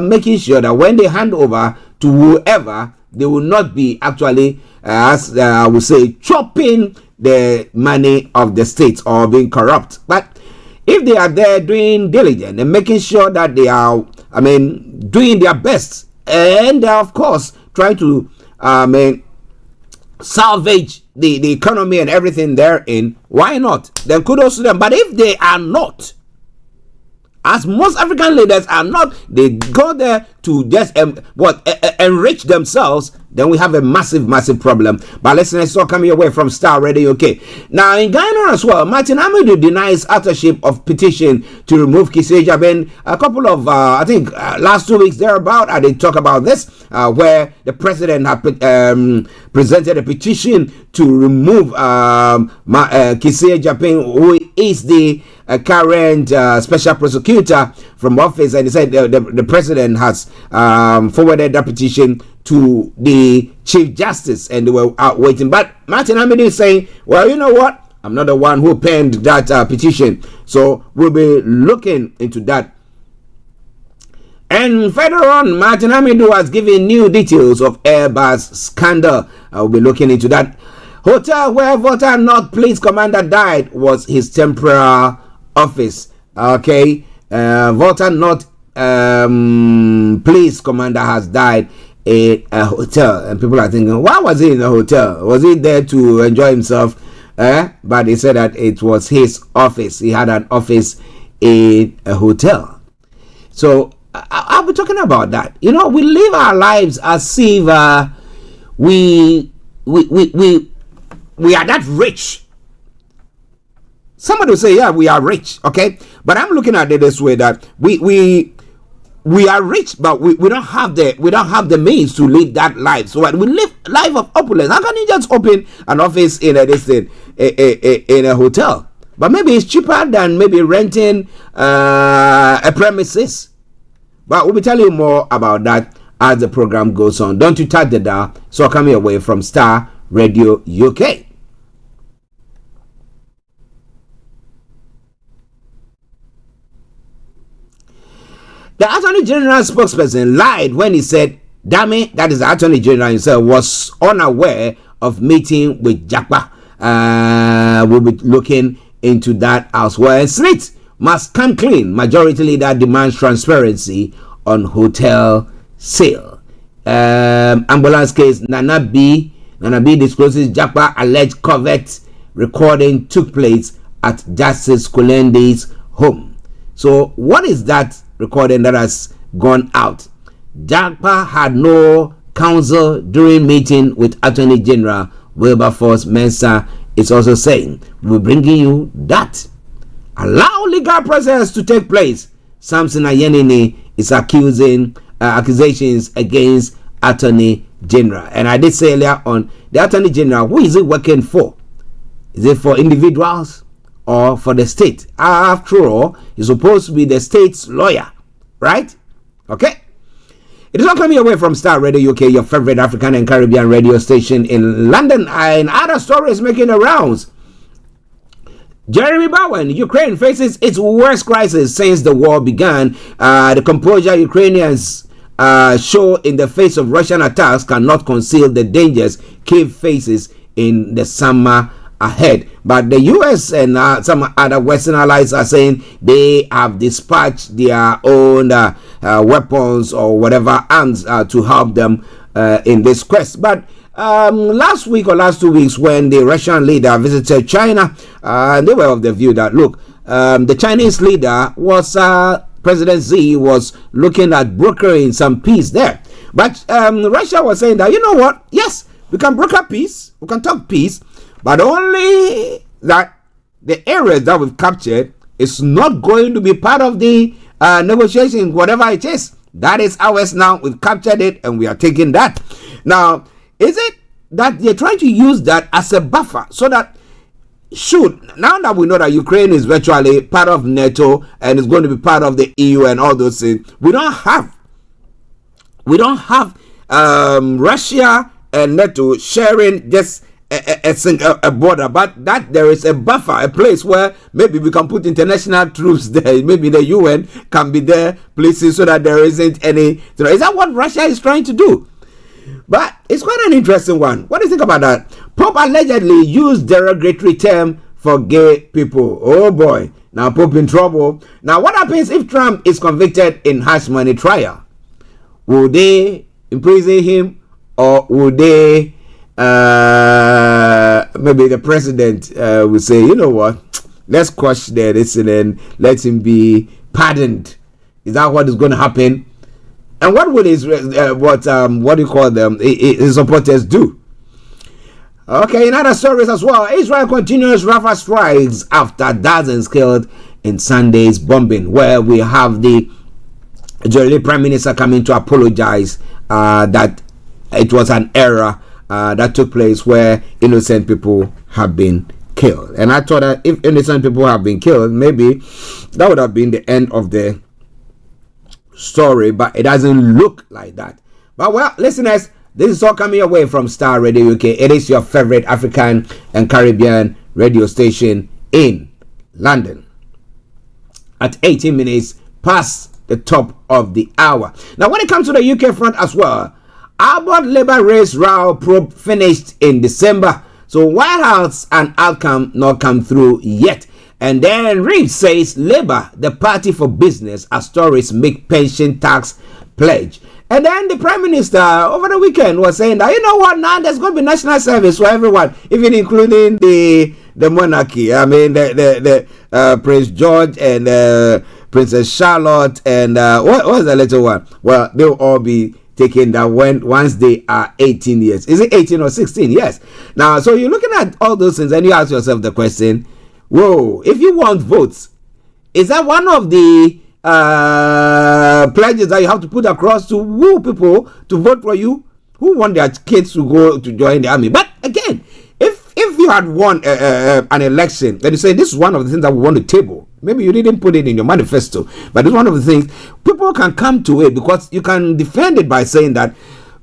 making sure that when they hand over to whoever, they will not be actually, as I would say, chopping the money of the state or being corrupt. But if they are there doing diligent and making sure that they are, doing their best, and they are, of course, trying to, salvage the economy and everything therein, why not? Then kudos to them. But if they are not, as most African leaders are not, they go there to just enrich themselves, then we have a massive problem. But let's talk coming away from Star Radio UK. Now in Ghana as well, Martin Amadou denies authorship of petition to remove Kisei Jaben. A couple of last 2 weeks thereabout, I did talk about this, where the president had presented a petition to remove Kisei Jaben, who is the current special prosecutor from office, and he said the president has forwarded that petition to the Chief Justice, and they were out waiting. But Martin Amadou is saying, well, you know what? I'm not the one who penned that petition, so we'll be looking into that. And further on, Martin Amadou has given new details of Airbus scandal. I'll be looking into that. Hotel where Volta North Police Commander died was his temporary office. Okay, Volta North Police Commander has died in a hotel, and people are thinking, why was he in a hotel? Was he there to enjoy himself? But he said that it was his office. He had an office in a hotel. So I'll be talking about that. You know, we live our lives as if we are that rich. Somebody will say, yeah, we are rich, okay? But I'm looking at it this way, that we are rich, but we don't have the means to live that life. So we live life of opulence. How can you just open an office in a hotel? But maybe it's cheaper than maybe renting a premises. But we'll be telling you more about that as the program goes on. Don't you touch the dial. So coming away from Star Radio UK. The Attorney General spokesperson lied when he said Dame, that is the Attorney General himself, was unaware of meeting with Jakpa. We'll be looking into that as well. And Smith must come clean. Majority leader demands transparency on hotel sale. Ambulance case, Nana B discloses Jakpa alleged covert recording took place at Justice Kulende's home. So what is that recording that has gone out. JAGPA had no counsel during meeting with Attorney General Wilberforce Mensah. Is also saying, we're bringing you that. Allow legal process to take place. Samson Ayenini is accusing accusations against Attorney General. And I did say earlier on, the Attorney General, who is it working for? Is it for individuals or for the state? After all, he's supposed to be the state's lawyer, right? Okay. It is not coming away from Starr Radio UK, your favorite African and Caribbean radio station in London, and other stories making the rounds. Jeremy Bowen, Ukraine faces its worst crisis since the war began. The composure Ukrainians show in the face of Russian attacks cannot conceal the dangers Kyiv faces in the summer ahead. But the US and some other Western allies are saying they have dispatched their own weapons or whatever arms to help them in this quest. But last week or last 2 weeks, when the Russian leader visited China, they were of the view that, look, the Chinese leader was President Xi was looking at brokering some peace there. But Russia was saying that, you know what, yes, we can broker peace, we can talk peace, but only that the areas that we've captured is not going to be part of the negotiation, whatever it is. That is ours now. We've captured it and we are taking that. Now, is it that they're trying to use that as a buffer so that now that we know that Ukraine is virtually part of NATO and is going to be part of the EU and all those things, we don't have Russia and NATO sharing just a border, but that there is a buffer, a place where maybe we can put international troops there, maybe the UN can be there places so that there isn't any. Is that what Russia is trying to do? But it's quite an interesting one. What do you think about that? Pope allegedly used derogatory term for gay people. Oh boy, now Pope in trouble. Now what happens if Trump is convicted in hush money trial? Will they imprison him, or will they maybe the president will say, you know what, let's quash this and let him be pardoned? Is that what is going to happen? And what will his what do you call them, his supporters do? Okay, in other stories as well, Israel continues Rafah strikes after dozens killed in Sunday's bombing, where we have the Israeli Prime Minister coming to apologize that it was an error that took place where innocent people have been killed. And I thought that if innocent people have been killed, maybe that would have been the end of the story, but it doesn't look like that. But well, listeners, this is all coming away from Starr Radio UK. It is your favorite African and Caribbean radio station in London. At 18 minutes past the top of the hour. Now, when it comes to the UK front as well, Albert Labour race row probe finished in December. So White House an outcome not come through yet. And then Reeves says Labour, the party for business, as Tories make pension tax pledge. And then the Prime Minister over the weekend was saying that, you know what, now there's going to be national service for everyone, even including the monarchy. I mean, the Prince George and Princess Charlotte and what was the little one? Well, they'll all be taken that once they are 18 years. Is it 18 or 16? Yes. Now, so you're looking at all those things and you ask yourself the question, whoa, if you want votes, is that one of the pledges that you have to put across to woo people to vote for you who want their kids to go to join the army? But again, if you had won an election, then you say this is one of the things that we want to table. Maybe you didn't put it in your manifesto, but it's one of the things people can come to it because you can defend it by saying that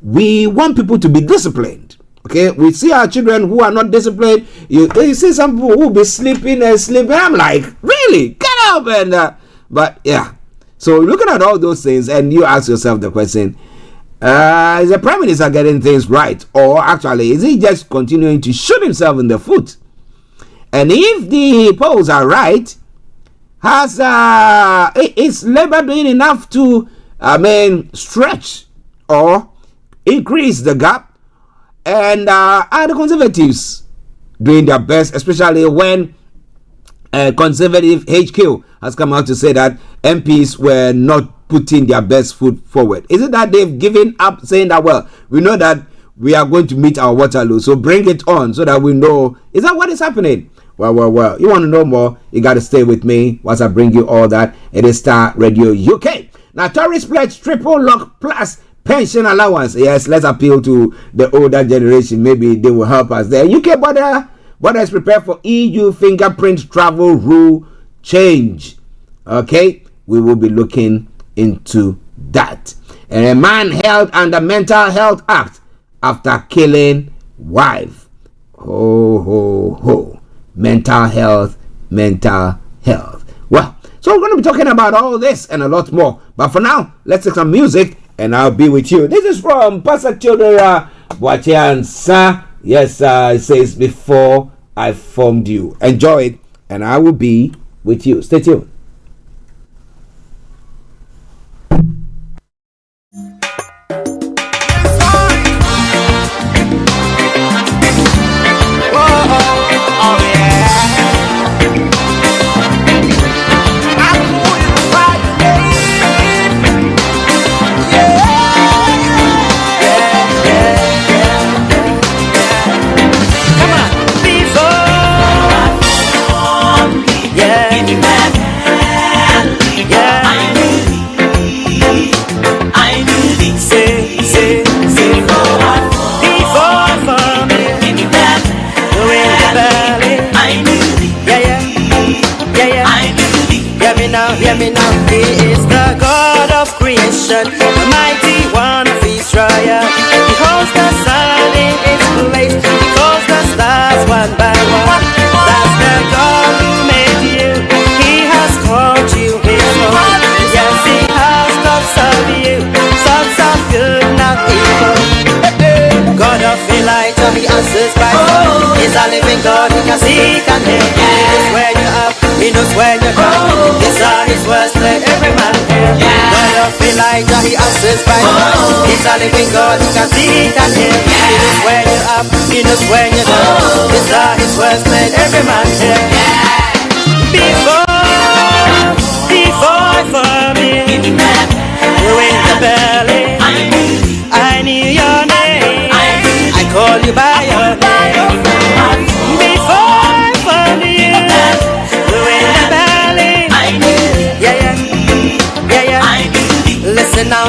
we want people to be disciplined. Okay, we see our children who are not disciplined. You see some people who will be sleeping and sleeping. I'm like, really? Get up! And but yeah. So looking at all those things, and you ask yourself the question: is the Prime Minister getting things right, or actually is he just continuing to shoot himself in the foot? And if the polls are right, is Labour doing enough to, stretch or increase the gap? And are the Conservatives doing their best, especially when Conservative HQ has come out to say that MPs were not putting their best foot forward? Is it that they've given up, saying that, well, we know that we are going to meet our Waterloo, so bring it on so that we know? Is that what is happening? Well. You want to know more? You got to stay with me whilst I bring you all that. It is Star Radio UK. Now, Tories pledge triple lock plus pension allowance. Yes, let's appeal to the older generation. Maybe they will help us there. UK border is prepared for EU fingerprint travel rule change. Okay, we will be looking into that. And a man held under Mental Health Act after killing wife. Ho. Mental health. Well, so we're going to be talking about all this and a lot more. But for now, let's take some music and I'll be with you. This is from Pastor Childera Boachiansa. Yes, it says, Before I Formed You. Enjoy it and I will be with you. Stay tuned. Hear me now, He is the God of creation, the mighty one of Israel. He holds the sun in its place, He calls the stars one by one. That's the God who made you, He has called you His own. Yes, He has thoughts of you, thoughts of good, not evil. God of Elijah, He answers by fire. He's a living God, He can see, He can hear. He knows where you're up, He knows where you're down. These are His words, let every man hear. God of Elijah, He answers by fire. He's a living God, He can see, He can hear. He knows where you're up, He knows where you're down. These are His words, let every man hear. Before I formed you in the belly, I knew your name. I call you by your name. Before I formed you in the belly, yeah. Listen now.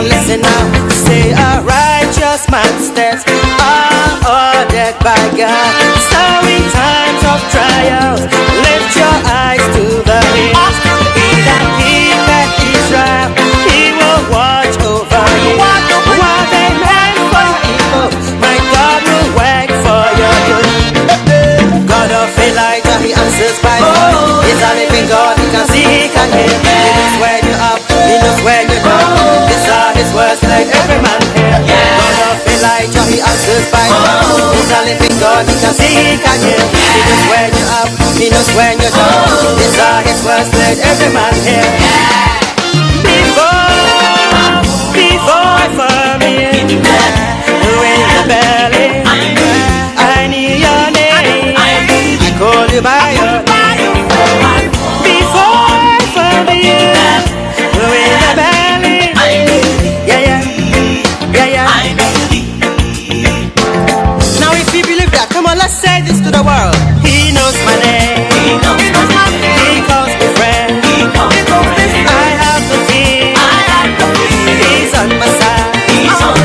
Say a righteous man's steps are ordered by God. Starry times of trials, lift your eyes to the hills. He that keepeth Israel, He will watch over you. What they meant for evil, my God will work for your good. God of Elijah, He answers by fire. He's a living God, He can see, He can hear. He knows where you're up, He knows where you're down. These are His words, let every man hear. God of Elijah, He answers by fire. He's a living God, He can see, He can hear. He knows where you're up, He knows where you're down. These are His words, let every man hear. Before I formed you in the belly, I knew your name. I called you by your name. Before I formed you in the belly, yeah. Now if you believe that, come on, let's say this to the world. He knows my name. He calls me friend. I have the key. He's on my side. Come on,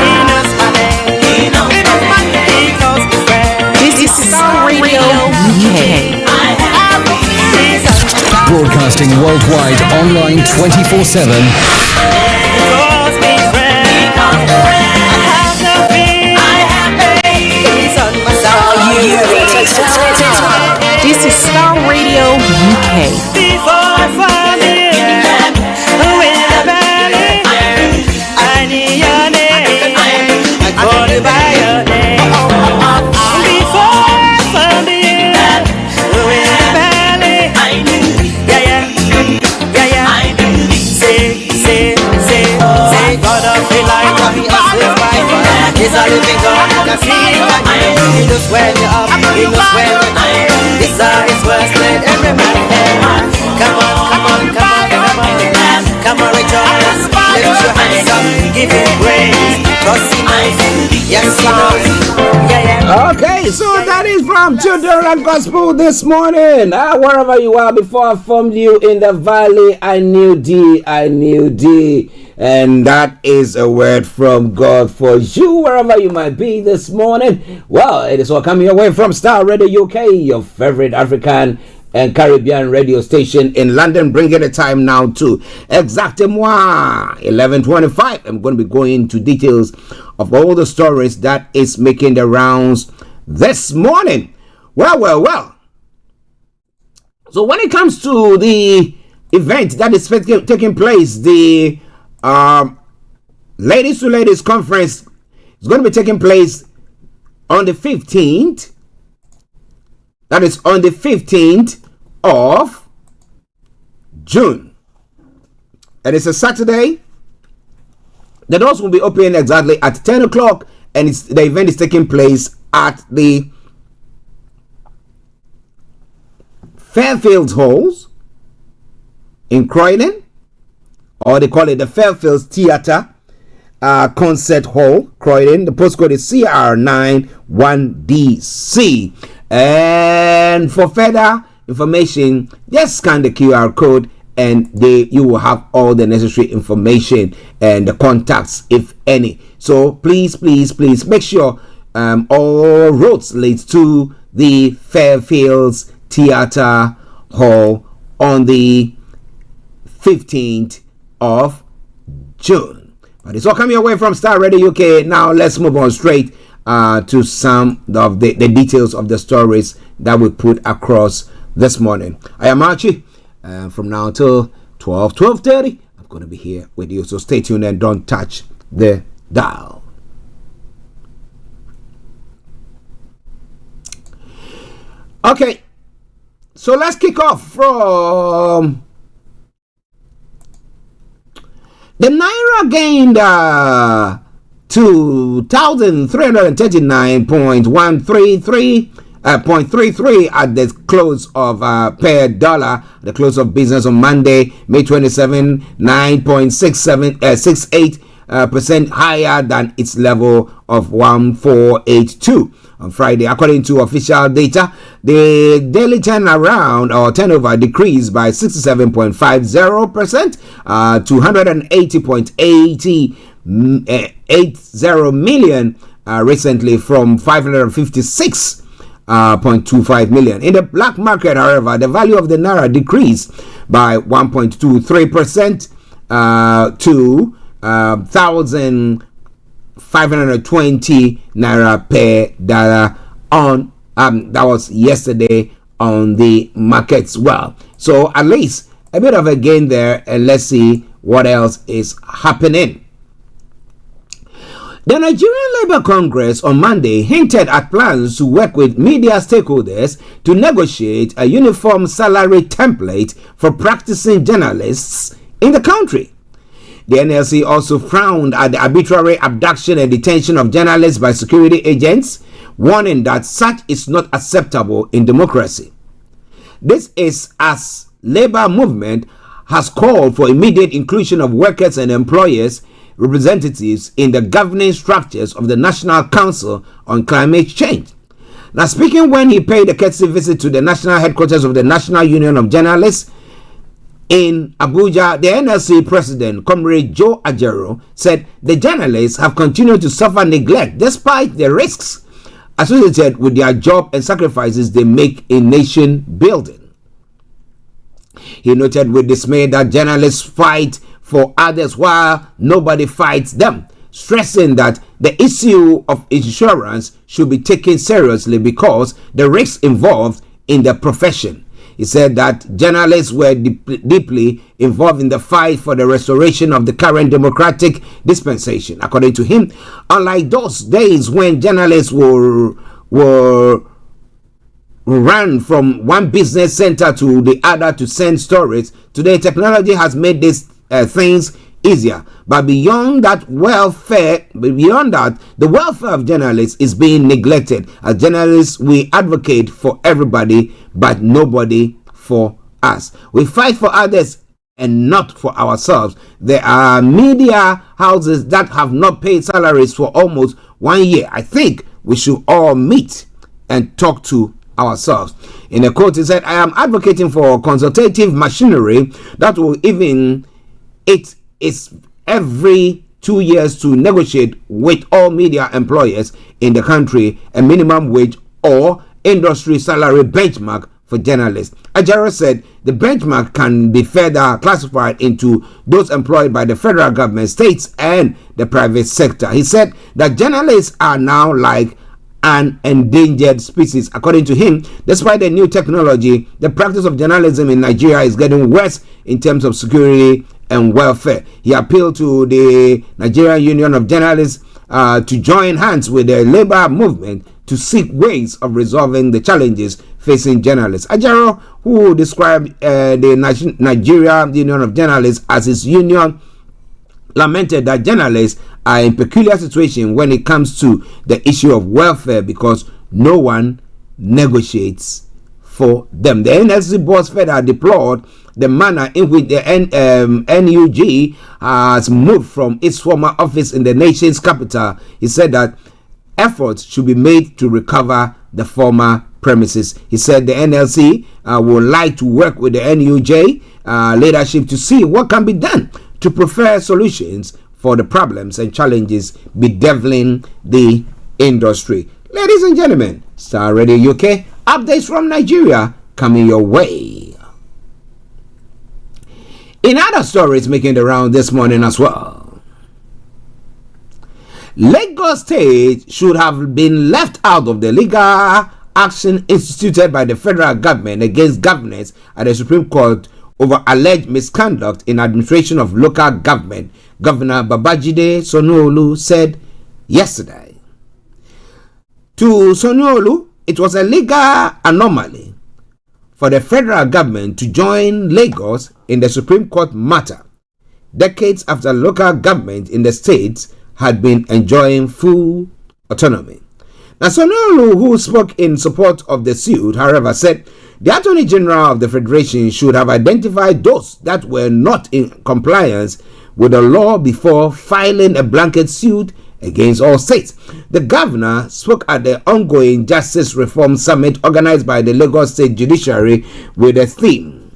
He knows my name. He calls me friend. This is Starr Radio UK. Broadcasting worldwide, online 24/7. This is Starr Radio UK. Before I found you in the valley, I knew your name. I called you by your name. Before I found you in the valley, Say, God of Elijah, He answers by fire. He's a living God, He can see, He can hear. He knows when you're up, He knows when you're down. These are His words, let every man hear. Come on, rejoice. Yes, he does. Yeah. Okay, so that is from Children Gospel this morning. Wherever you are, before I formed you in the valley, I knew thee, I knew thee. And that is a word from God for you, wherever you might be this morning. Well, it is all coming your way from Starr Radio UK, your favorite African and Caribbean radio station in London, bringing the time now to exactement 11:25. I'm going to be going into details of all the stories that is making the rounds this morning. Well. So when it comes to the event that is taking place, the Ladies to Ladies Conference is going to be taking place on the 15th. That is on the 15th of June. And it's a Saturday. The doors will be open exactly at 10 o'clock. And the event is taking place at the Fairfield Halls in Croydon. Or they call it the Fairfield Theatre Concert Hall, Croydon. The postcode is CR91DC. And for further information, just scan the QR code and you will have all the necessary information and the contacts, if any. So please make sure all roads lead to the Fairfields Theatre Hall on the 15th of June. But it's all coming away from Starr Radio UK. Now let's move on straight to some of the details of the stories that we put across this morning. I am Archie, and from now till 12:30, I'm going to be here with you. So stay tuned and don't touch the dial. Okay, so let's kick off from the Naira gained 2,339.133 at the close of per dollar, the close of business on Monday, May 27, 9.68% higher than its level of 1,482 on Friday. According to official data, the daily turnaround or turnover decreased by 67.50% to 180.80 million recently from 556.25 million. In the black market, however, the value of the Naira decreased by 1.23% to 1,520 Naira per dollar on that was yesterday on the markets. Well, so at least a bit of a gain there, and let's see what else is happening. The Nigerian Labour Congress on Monday hinted at plans to work with media stakeholders to negotiate a uniform salary template for practicing journalists in the country. The NLC also frowned at the arbitrary abduction and detention of journalists by security agents, warning that such is not acceptable in democracy. This is as Labour movement has called for immediate inclusion of workers and employers representatives in the governing structures of the National Council on Climate Change. Now, speaking when he paid a courtesy visit to the national headquarters of the National Union of Journalists in Abuja, the NLC president, Comrade Joe Ajero, said the journalists have continued to suffer neglect despite the risks associated with their job and sacrifices they make in nation building. He noted with dismay that journalists fight for others while nobody fights them, stressing that the issue of insurance should be taken seriously because the risks involved in the profession. He said that journalists were deeply involved in the fight for the restoration of the current democratic dispensation. According to him, unlike those days when journalists were run from one business center to the other to send stories, today technology has made these things easier. But beyond that, the welfare of journalists is being neglected. As journalists, we advocate for everybody, but nobody for us. We fight for others and not for ourselves. There are media houses that have not paid salaries for almost 1 year. I think we should all meet and talk to ourselves. In a quote, he said, I am advocating for consultative machinery that will even it is every 2 years to negotiate with all media employers in the country a minimum wage or industry salary benchmark for journalists. Ajaro said the benchmark can be further classified into those employed by the federal government, states, and the private sector. He said that journalists are now like an endangered species. According to him, despite the new technology, the practice of journalism in Nigeria is getting worse in terms of security and welfare. He appealed to the Nigerian Union of Journalists to join hands with the labor movement to seek ways of resolving the challenges facing journalists. Ajaro, who described the Nigerian Union of Journalists as his union, lamented that journalists are in peculiar situation when it comes to the issue of welfare because no one negotiates for them. The NLC boss further deplored the manner in which the NUG has moved from its former office in the nation's capital. He said that efforts should be made to recover the former premises. He said the NLC would like to work with the NUJ leadership to see what can be done to prefer solutions for the problems and challenges bedeviling the industry. Ladies and gentlemen, Starr Radio UK, updates from Nigeria coming your way. In other stories making the round this morning as well, Lagos State should have been left out of the legal action instituted by the federal government against governors at the Supreme Court over alleged misconduct in administration of local government, Governor Babajide Sanwo-Olu said yesterday. To Sanwo-Olu, it was a legal anomaly for the federal government to join Lagos in the Supreme Court matter, decades after local government in the states had been enjoying full autonomy. Now, Sanwo-Olu, who spoke in support of the suit, however, said the Attorney General of the Federation should have identified those that were not in compliance with the law before filing a blanket suit against all states. The governor spoke at the ongoing Justice Reform Summit organized by the Lagos State Judiciary with a theme: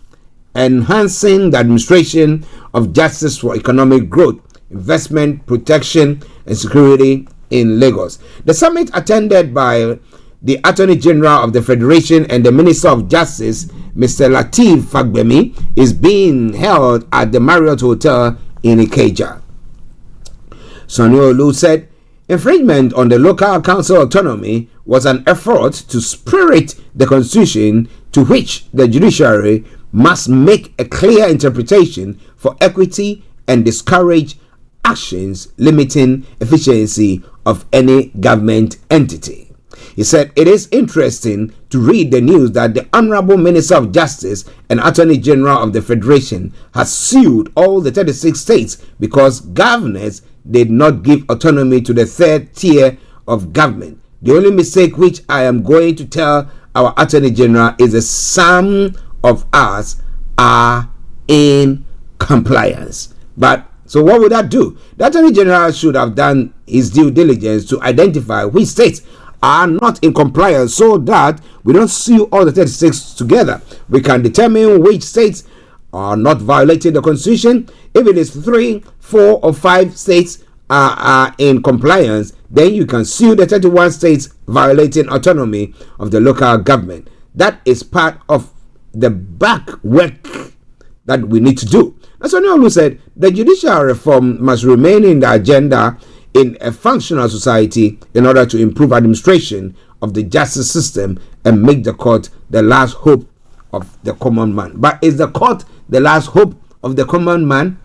enhancing the administration of justice for economic growth, investment, protection, and security in Lagos. The summit, attended by the Attorney General of the Federation and the Minister of Justice, Mr. Lateef Fagbemi, is being held at the Marriott Hotel in Ikeja. Sanwo-Olu said infringement on the local council autonomy was an effort to spirit the constitution, to which the judiciary must make a clear interpretation for equity and discourage actions limiting efficiency of any government entity. He said it is interesting to read the news that the Honorable Minister of Justice and Attorney General of the Federation has sued all the 36 states because governors did not give autonomy to the third tier of government. The only mistake which I am going to tell our Attorney General is that some of us are in compliance. But so what would that do? The Attorney General should have done his due diligence to identify which states are not in compliance so that we don't sue all the 36 together. We can determine which states are not violating the Constitution. If it is 3, 4, or 5 states are in compliance, then you can sue the 31 states violating autonomy of the local government. That is part of the back work that we need to do. As Sanwo-Olu said, the judicial reform must remain in the agenda in a functional society in order to improve administration of the justice system and make the court the last hope of the common man. But is the court the last hope of the common man?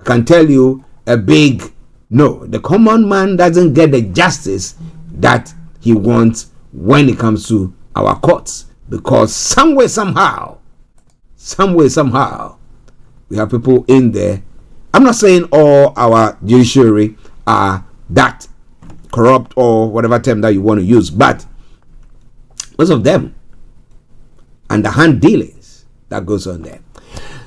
I can tell you a big no. The common man doesn't get the justice that he wants when it comes to our courts, because some way, somehow, we have people in there. I'm not saying all our judiciary are that corrupt or whatever term that you want to use, but most of them underhand dealings that goes on there.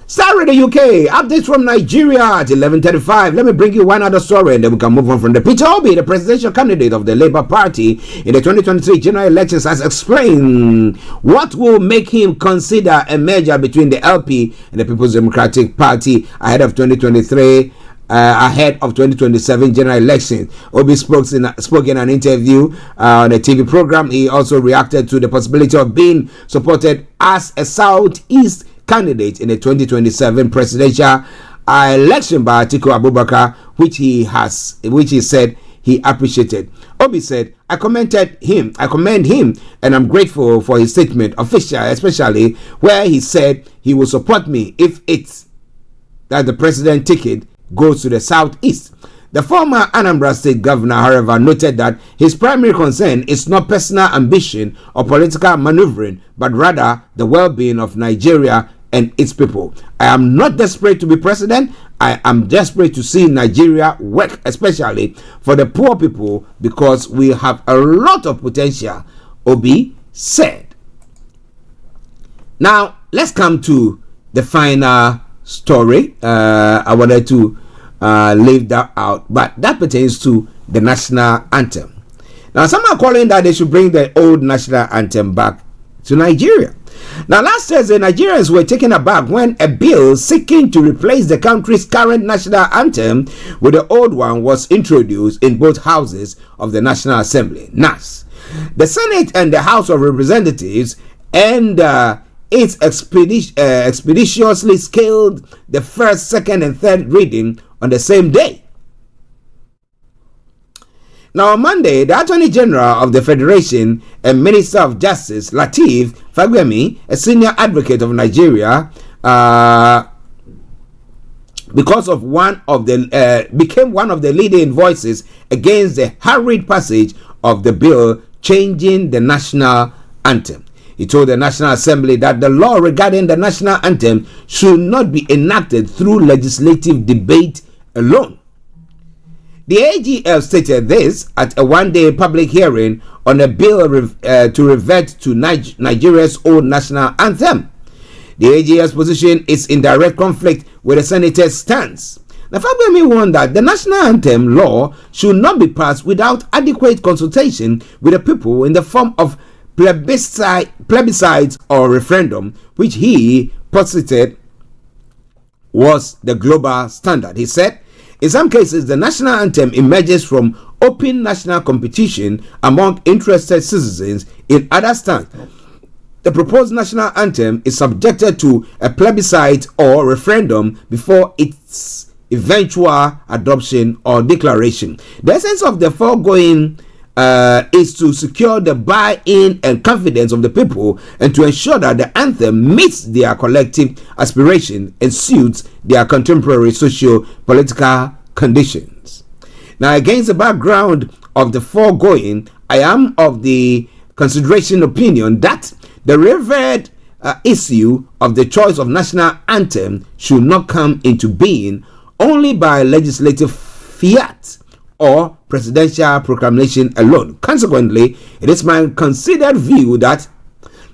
Starr Radio UK, updates from Nigeria at 11:35. Let me bring you one other story and then we can move on from the Peter Obi, the presidential candidate of the Labour Party in the 2023 general elections, has explained what will make him consider a merger between the LP and the People's Democratic Party ahead of 2023. Ahead of 2027 general election. Obi spoke in an interview on a TV program. He also reacted to the possibility of being supported as a Southeast candidate in the 2027 presidential election by Atiku Abubakar, which he said he appreciated. Obi said, I commend him, and I'm grateful for his statement, especially where he said he will support me if it's that the president ticket goes to the Southeast. The former Anambra State governor, however, noted that his primary concern is not personal ambition or political maneuvering, but rather the well-being of Nigeria and its people. I am not desperate to be president. I am desperate to see Nigeria work, especially for the poor people, because we have a lot of potential, Obi said. Now, let's come to the final story. I wanted to leave that out, but that pertains to the national anthem. Now, some are calling that they should bring the old national anthem back to Nigeria. Now, last Thursday, Nigerians were taken aback when a bill seeking to replace the country's current national anthem with the old one was introduced in both houses of the National Assembly, NAS. The Senate and the House of Representatives and it's expeditiously scaled the first, second, and third reading on the same day. Now, on Monday, the Attorney General of the Federation and Minister of Justice, Lateef Fagbemi, a senior advocate of Nigeria, became one of the leading voices against the hurried passage of the bill changing the national anthem. He told the National Assembly that the law regarding the national anthem should not be enacted through legislative debate alone. The AGF stated this at a one-day public hearing on a bill to revert to Nigeria's old national anthem. The AGF's position is in direct conflict with the Senator's stance. Now, Fagbemi warned that the national anthem law should not be passed without adequate consultation with the people in the form of plebiscite or referendum, which he posited was the global standard. He said, in some cases, the national anthem emerges from open national competition among interested citizens. In other states, the proposed national anthem is subjected to a plebiscite or referendum before its eventual adoption or declaration. The essence of the foregoing is to secure the buy-in and confidence of the people and to ensure that the anthem meets their collective aspiration and suits their contemporary socio-political conditions. Now, against the background of the foregoing, I am of the consideration opinion that the revered issue of the choice of national anthem should not come into being only by legislative fiat or presidential proclamation alone. Consequently, it is my considered view that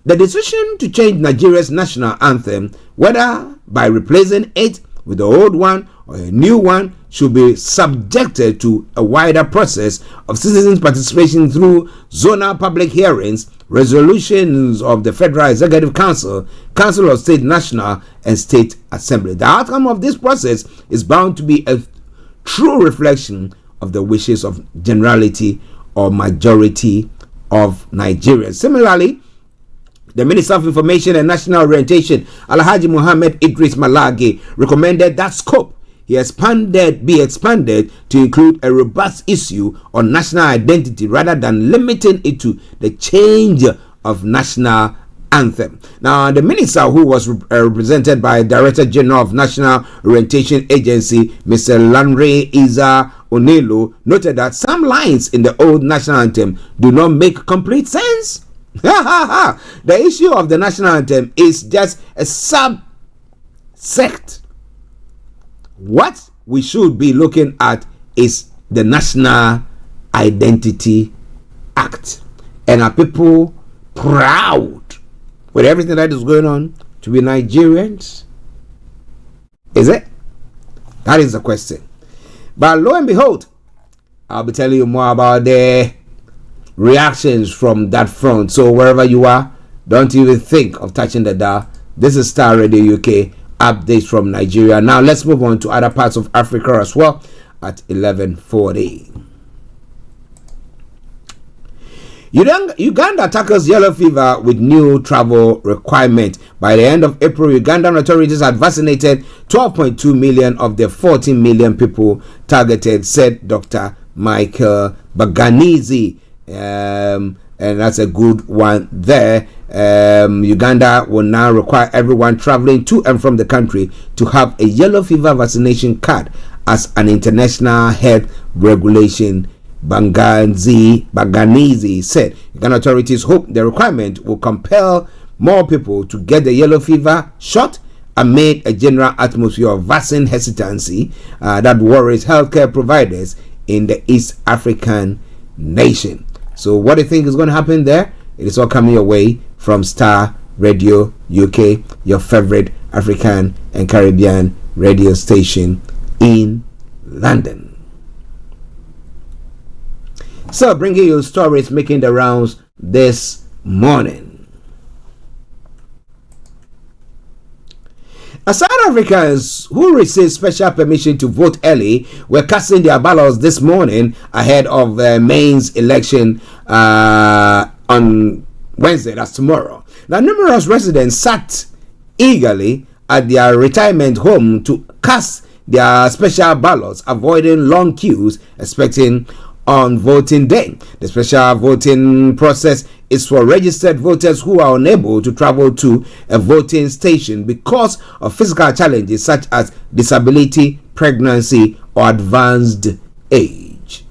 the decision to change Nigeria's national anthem, whether by replacing it with the old one or a new one, should be subjected to a wider process of citizens' participation through zonal public hearings, resolutions of the Federal Executive Council, Council of State, National, and State Assembly. The outcome of this process is bound to be a true reflection of the wishes of generality or majority of Nigerians. Similarly, the Minister of Information and National Orientation, Alhaji Muhammad Idris Malagi, recommended that scope be expanded to include a robust issue on national identity rather than limiting it to the change of national anthem. Now, the minister, who was represented by Director General of National Orientation Agency, Mr. Lanre Iza Onelo, noted that some lines in the old national anthem do not make complete sense. The issue of the national anthem is just a subsect. What we should be looking at is the National Identity Act. And are people proud with everything that is going on to be Nigerians? Is it? That is the question. But lo and behold, I'll be telling you more about the reactions from that front. So wherever you are, don't even think of touching the dial. This is Starr Radio UK, updates from Nigeria. Now let's move on to other parts of Africa as well at 11:40. Uganda tackles yellow fever with new travel requirement. By the end of April, Ugandan authorities had vaccinated 12.2 million of the 14 million people targeted, said Dr. Michael Baganizi. And that's a good one there. Uganda will now require everyone traveling to and from the country to have a yellow fever vaccination card as an international health regulation. Baganizi said Uganda authorities hope the requirement will compel more people to get the yellow fever shot amid a general atmosphere of vaccine hesitancy that worries healthcare providers in the East African nation. So what do you think is going to happen there? It is all coming your way from Starr Radio UK, your favorite African and Caribbean radio station in London. So bringing you stories making the rounds this morning. South Africans who received special permission to vote early were casting their ballots this morning ahead of the mains election on Wednesday, that's tomorrow. Now, numerous residents sat eagerly at their retirement home to cast their special ballots, avoiding long queues, expecting on voting day. The special voting process is for registered voters who are unable to travel to a voting station because of physical challenges such as disability, pregnancy, or advanced age.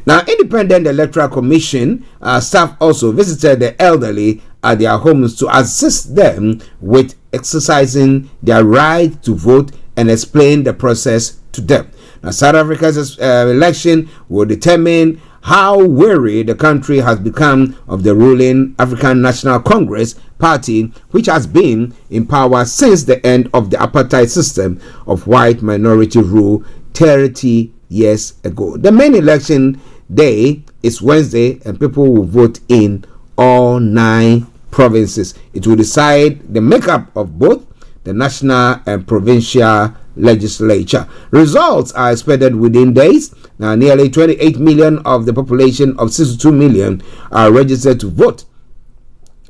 Now, Independent Electoral Commission staff also visited the elderly at their homes to assist them with exercising their right to vote and explain the process to them. Now, South Africa's election will determine how weary the country has become of the ruling African National Congress party, which has been in power since the end of the apartheid system of white minority rule 30 years ago. The main election day is Wednesday, and people will vote in all 9 provinces. It will decide the makeup of both the national and provincial legislature. Results are expected within days. Now, nearly 28 million of the population of 62 million are registered to vote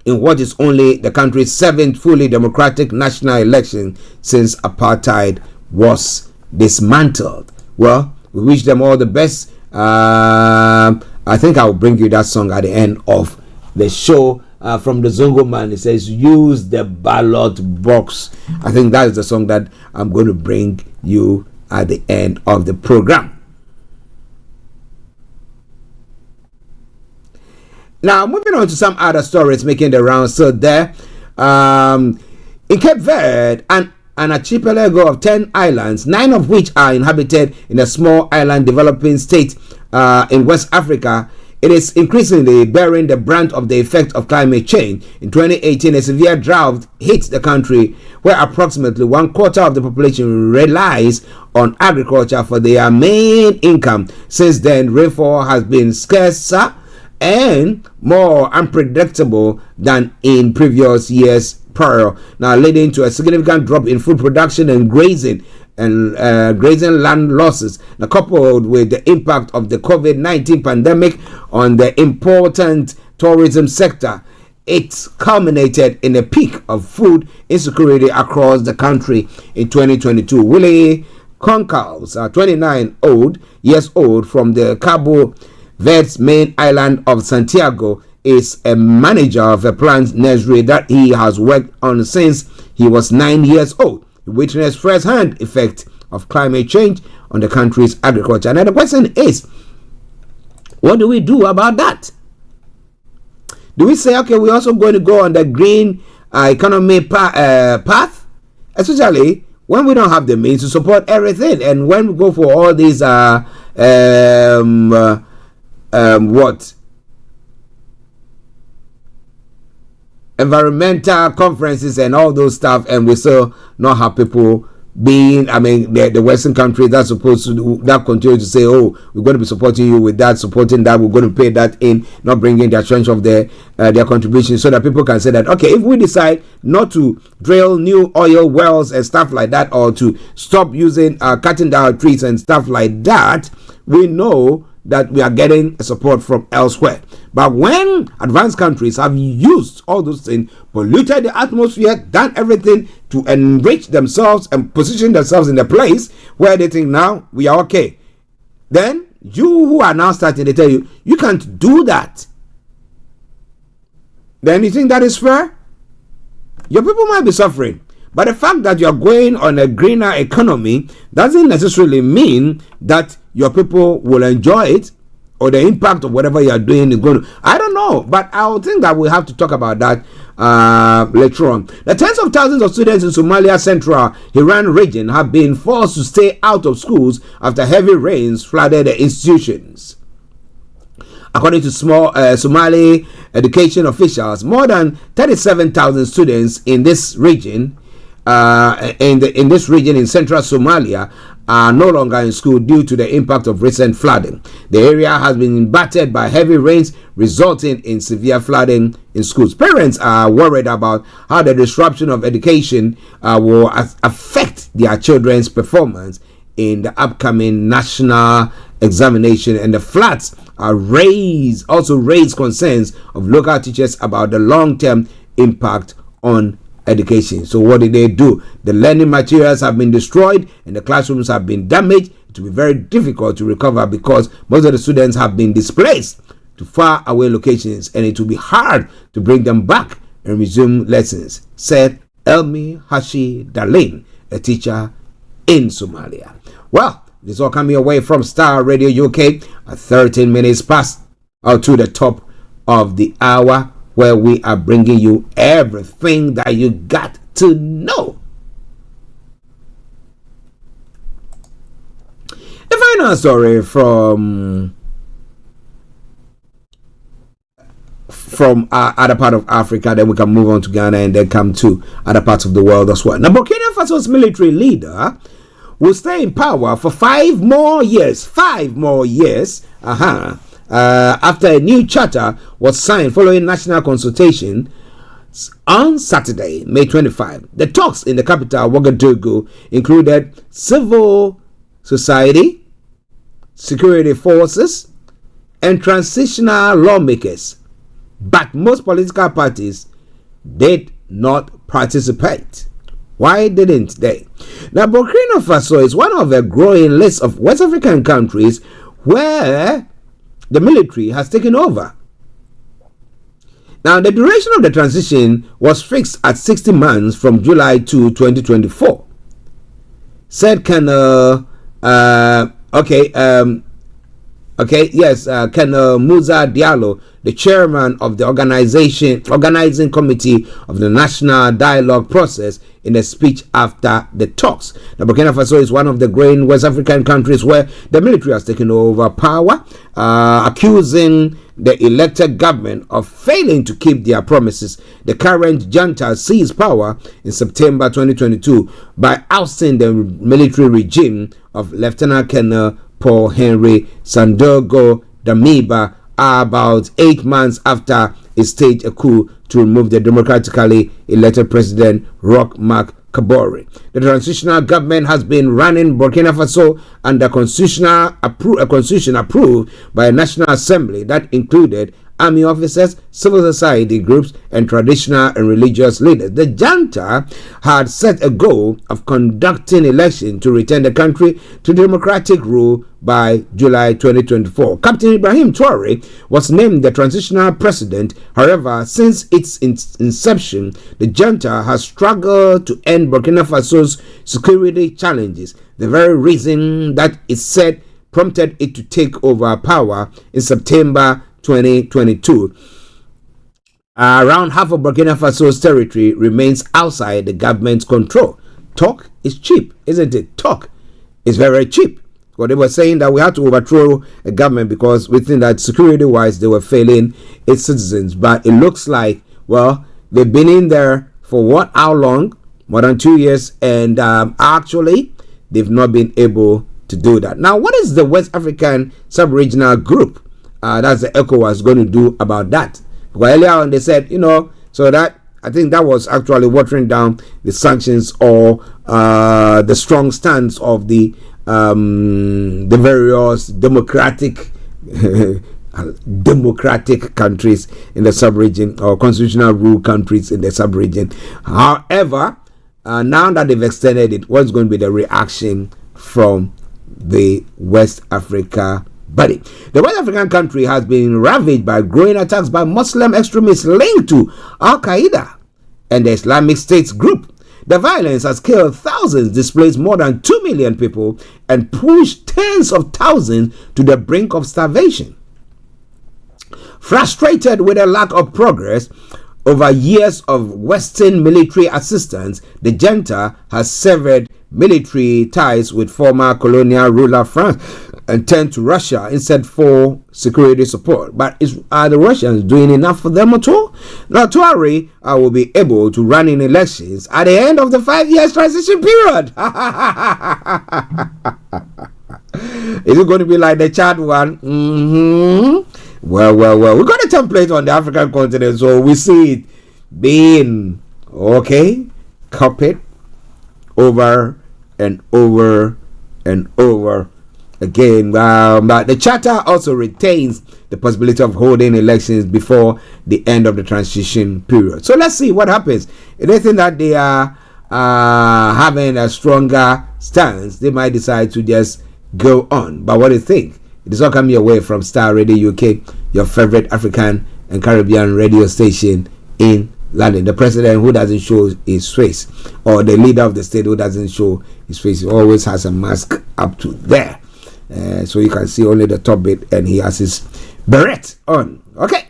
in what is only the country's 7th fully democratic national election since apartheid was dismantled. Well, we wish them all the best. I think I'll bring you that song at the end of the show. From the Zongo Man, it says use the ballot box. I think that is the song that I'm going to bring you at the end of the program. Now, moving on to some other stories making the rounds. So there, in Cape Verde, an archipelago of 10 islands, 9 of which are inhabited in a small island developing state in West Africa, it is increasingly bearing the brunt of the effect of climate change. In 2018, a severe drought hit the country, where approximately 1/4 of the population relies on agriculture for their main income. Since then, rainfall has been scarcer and more unpredictable than in previous years prior, now leading to a significant drop in food production and grazing land losses. Now, coupled with the impact of the COVID-19 pandemic on the important tourism sector, it culminated in a peak of food insecurity across the country in 2022. Willie Concalves, 29 years old, from the Cabo Verde's main island of Santiago, is a manager of a plant nursery that he has worked on since he was 9 years old. He witnessed first-hand effect of climate change on the country's agriculture. And the question is, what do we do about that? Do we say, okay, we're also going to go on the green economy path, especially when we don't have the means to support everything, and when we go for all these environmental conferences and all those stuff, and we still not have people being, I mean, the Western countries that's supposed to that continue to say, oh, we're going to be supporting you with that, supporting that, we're going to pay that in, not bringing their change of their contribution, so that people can say that, okay, if we decide not to drill new oil wells and stuff like that, or to stop using cutting down trees and stuff like that, we know that we are getting support from elsewhere. But when advanced countries have used all those things, polluted the atmosphere, done everything to enrich themselves and position themselves in a place where they think now we are okay, then you who are now starting, they tell you, you can't do that. Then you think that is fair? Your people might be suffering. But the fact that you're going on a greener economy doesn't necessarily mean that your people will enjoy it, or the impact of whatever you are doing is going to. I don't know, but I think that we'll have to talk about that later on. The tens of thousands of students in Somalia's central Hiran region have been forced to stay out of schools after heavy rains flooded the institutions. According to Somali education officials, more than 37,000 students in this region in this region in central Somalia are no longer in school due to the impact of recent flooding. The area has been battered by heavy rains, resulting in severe flooding in schools. Parents are worried about how the disruption of education will affect their children's performance in the upcoming national examination, and the floods also raise concerns of local teachers about the long-term impact on education. So what did they do? The learning materials have been destroyed and the classrooms have been damaged. It will be very difficult to recover because most of the students have been displaced to far away locations, and it will be hard to bring them back and resume lessons, said Elmi Hashi Darlene, a teacher in Somalia. Well, this is all coming away from Starr Radio UK at 13 minutes past to the top of the hour, where we are bringing you everything that you got to know. A final story from other part of Africa, then we can move on to Ghana and then come to other parts of the world as well. Now, Burkina Faso's military leader will stay in power for 5 more years. 5 more years. After a new charter was signed following national consultation on Saturday, May 25. The talks in the capital, Ouagadougou, included civil society, security forces, and transitional lawmakers. But most political parties did not participate. Why didn't they? Now, Burkina Faso is one of a growing list of West African countries where the military has taken over. Now, the duration of the transition was fixed at 60 months from July 2, 2024. Said Colonel Colonel Musa Diallo, the chairman of the organizing committee of the national dialogue process, in a speech after the talks. Now, Burkina Faso is one of the growing West African countries where the military has taken over power, accusing the elected government of failing to keep their promises. The current junta seized power in September 2022 by ousting the military regime of Lieutenant Colonel Paul Henry Sandaogo Damiba about 8 months after it staged a coup to remove the democratically elected president Roch Marc Kabore. The transitional government has been running Burkina Faso under a constitution approved by a National Assembly that included army officers, civil society groups, and traditional and religious leaders. The junta had set a goal of conducting elections to return the country to democratic rule by July 2024. Captain Ibrahim Traoré was named the transitional president. However, since its inception, the junta has struggled to end Burkina Faso's security challenges, the very reason that it said prompted it to take over power in September 2022. Around half of Burkina Faso's territory remains outside the government's control. Talk is cheap, isn't it? Talk is very cheap. Well, they were saying that we had to overthrow a government because we think that security-wise they were failing its citizens. But it looks like, well, they've been in there for how long? more than 2 years, and actually they've not been able to do that. Now, what is the West African Sub-Regional Group, that's the ECOWAS, going to do about that? Because earlier on they said, so that I think that was actually watering down the sanctions or the strong stance of the various democratic countries in the sub-region, or constitutional rule countries in the sub-region. However, now that they've extended it, what's going to be the reaction from the West Africa body? The West African country has been ravaged by growing attacks by Muslim extremists linked to Al-Qaeda and the Islamic State group. The violence has killed thousands, displaced more than 2 million people, and pushed tens of thousands to the brink of starvation. Frustrated with a lack of progress over years of Western military assistance, the junta has severed military ties with former colonial ruler France and turned to Russia instead for security support. But are the Russians doing enough for them at all? Now, Touareg will be able to run in elections at the end of the 5 years transition period. Is it going to be like the Chad one? Well. We got a template on the African continent, so we see it being copied over and over and over again. But the charter also retains the possibility of holding elections before the end of the transition period. So let's see what happens. If they think that they are having a stronger stance, they might decide to just go on. But what do you think? It is all coming your way from Starr Radio UK, your favorite African and Caribbean radio station in London. The president who doesn't show his face, or the leader of the state who doesn't show his face, he always has a mask up to there, so you can see only the top bit, and he has his beret on. Okay,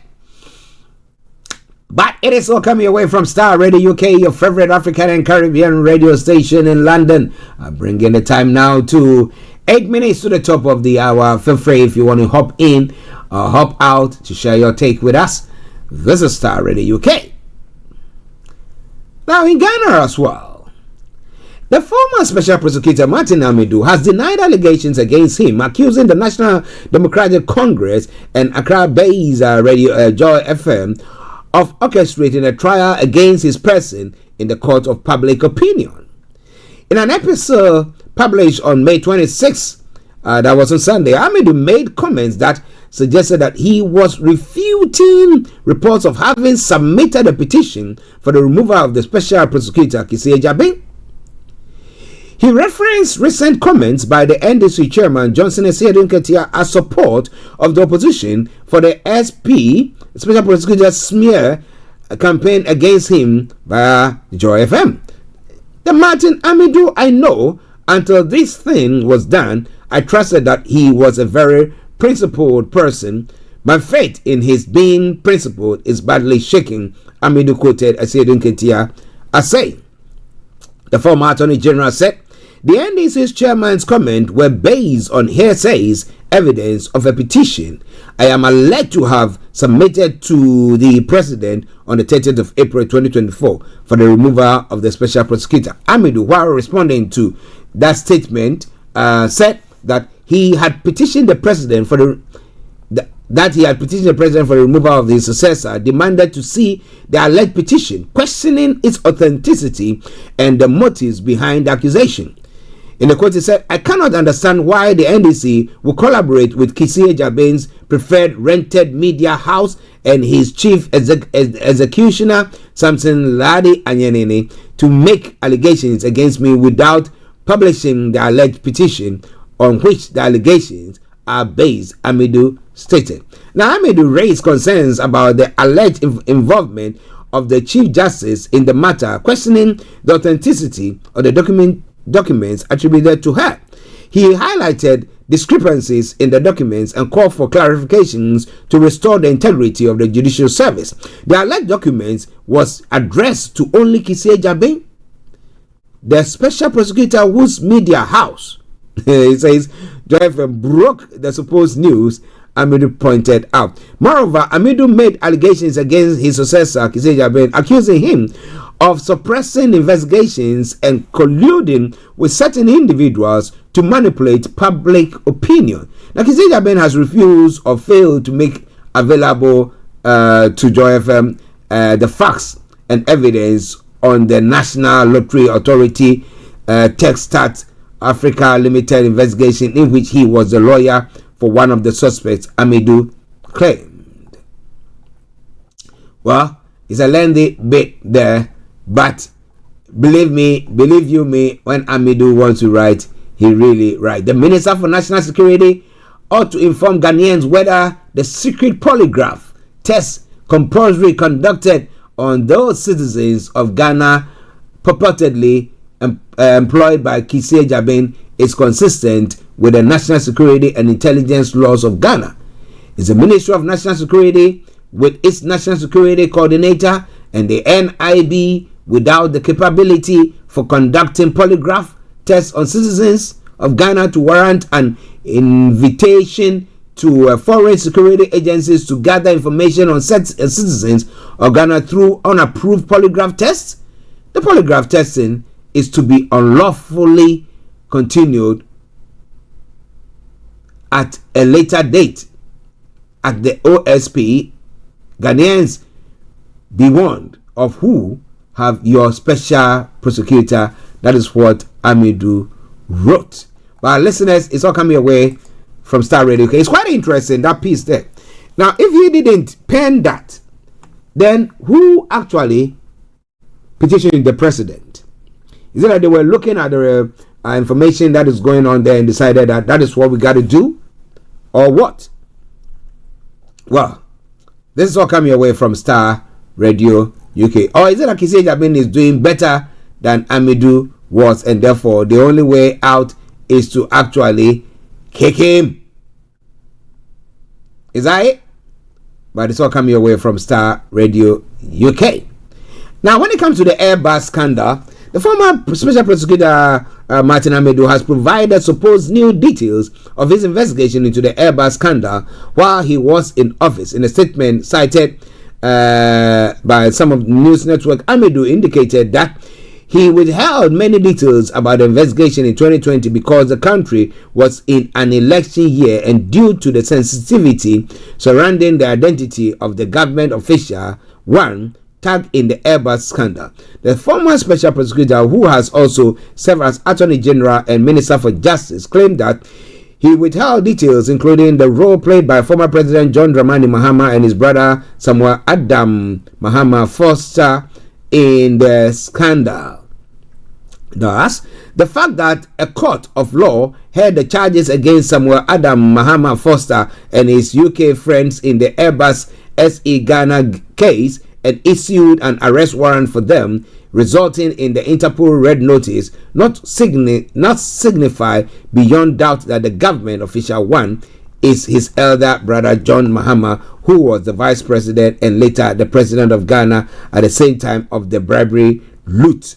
but it is all coming away from Starr Radio UK, your favorite African and Caribbean radio station in London. I'm bringing the time now to 8 minutes to the top of the hour. Feel free if you want to hop in or hop out to share your take with us. This is Starr Radio UK. Now in Ghana as well, the former Special Prosecutor Martin Amidu has denied allegations against him, accusing the National Democratic Congress and Accra-based radio Joy FM of orchestrating a trial against his person in the court of public opinion. In an episode published on May 26th, that was on Sunday, Amidu made comments that suggested that he was refuting reports of having submitted a petition for the removal of the Special Prosecutor Kissie Jabe. He referenced recent comments by the NDC chairman Johnson Esiedun Ketia as support of the opposition for the SP Special Prosecutor smear campaign against him via Joy FM. The Martin Amidu I know, until this thing was done, I trusted that he was a very principled person. My faith in his being principled is badly shaken, Amidu quoted Esiedun Ketia as saying. The former Attorney General said the NDC's chairman's comments were based on hearsays, evidence of a petition I am alleged to have submitted to the President on the 30th of April 2024 for the removal of the Special Prosecutor. Amidu, while responding to that statement, said that he had petitioned the President for the removal of his successor, demanded to see the alleged petition, questioning its authenticity and the motives behind the accusation. In the quote, he said, I cannot understand why the NDC will collaborate with Kissie Jabe's preferred rented media house and his chief executioner, Samson Ladi Anyanini, to make allegations against me without publishing the alleged petition on which the allegations are based, Amidu stated. Now, Amidu raised concerns about the alleged involvement of the Chief Justice in the matter, questioning the authenticity of the documents attributed to her. He highlighted discrepancies in the documents and called for clarifications to restore the integrity of the judicial service. The alleged documents was addressed to only Kissie Jabe, the Special Prosecutor whose media house, he says, Joyfm broke the supposed news, Amidu pointed out. Moreover, Amidu made allegations against his successor, Kissie Jabe, accusing him of suppressing investigations and colluding with certain individuals to manipulate public opinion. Now, Kizzy Jaben has refused or failed to make available to Joy FM the facts and evidence on the National Lottery Authority Techstart Africa Limited investigation, in which he was the lawyer for one of the suspects, Amidou claimed. Well, it's a lengthy bit there, but believe you me, when Amidou wants to write, he really writes. The Minister for National Security ought to inform Ghanaians whether the secret polygraph test compulsory conducted on those citizens of Ghana purportedly employed by Kizzy Jaben is consistent with the national security and intelligence laws of Ghana. It's the Ministry of National Security with its National Security Coordinator and the NIB without the capability for conducting polygraph tests on citizens of Ghana to warrant an invitation to foreign security agencies to gather information on citizens of Ghana through unapproved polygraph tests. The polygraph testing is to be unlawfully continued at a later date at the OSP. Ghanaians, be warned of who have your special prosecutor. That is what Amidou wrote. But listeners, it's all coming away from Starr Radio. Okay, it's quite interesting, that piece there. Now, if he didn't pen that, then who actually petitioned the president? Is it that they were looking at the information that is going on there and decided that that is what we got to do, or what? Well, this is all coming away from Starr Radio UK. Or is it that Kizzy Jaben is doing better than Amidou was, and therefore the only way out is to actually kick him? Is that it? But it's all coming away from Starr Radio UK. Now, when it comes to the Airbus scandal, the former Special Prosecutor Martin Amidou has provided supposed new details of his investigation into the Airbus scandal while he was in office. In a statement cited by some of the news network, Amidou indicated that he withheld many details about the investigation in 2020 because the country was in an election year and due to the sensitivity surrounding the identity of the government official one tagged in the Airbus scandal. The former special prosecutor, who has also served as Attorney General and Minister for Justice, claimed that he withheld details including the role played by former President John Dramani Mahama and his brother Samuel Adam Mahama Foster in the scandal. Thus, the fact that a court of law heard the charges against Samuel Adam Mahama Foster and his UK friends in the Airbus SE Ghana case and issued an arrest warrant for them, resulting in the Interpol red notice, not signify beyond doubt that the government official one is his elder brother John Mahama, who was the vice president and later the president of Ghana at the same time of the bribery loot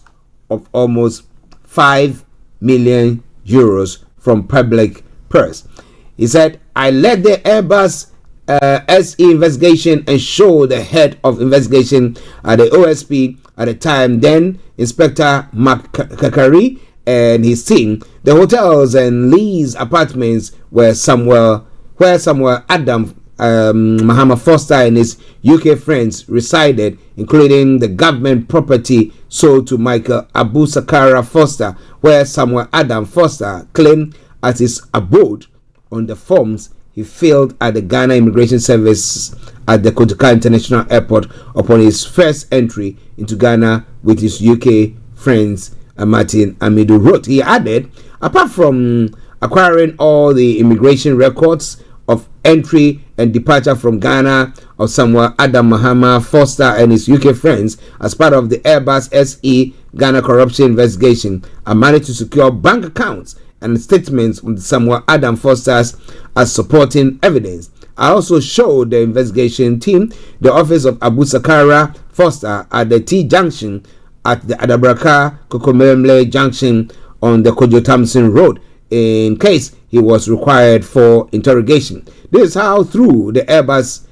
of almost 5 million euros from public purse. He said, I led the Airbus SE investigation and showed the head of investigation at the OSP at the time, then Inspector Mark Kakari and his team, the hotels and leased apartments where Samuel Adam Mahama Foster and his UK friends resided, including the government property sold to Michael Abu Sakara Foster, where Samuel Adam Foster claimed as his abode on the forms he filled at the Ghana Immigration Service at the Kotoka International Airport upon his first entry into Ghana with his UK friends, Martin Amidou wrote. He added, apart from acquiring all the immigration records of entry and departure from Ghana of Samuel Adam Mahama Foster and his UK friends as part of the Airbus SE Ghana corruption investigation, I managed to secure bank accounts and statements on Samuel Adam Foster's as supporting evidence. I also showed the investigation team the office of Abu Sakara Foster at the T Junction at the Adabraka Kokomemle Junction on the Kojo Thompson Road in case he was required for interrogation. This is how, through the Airbus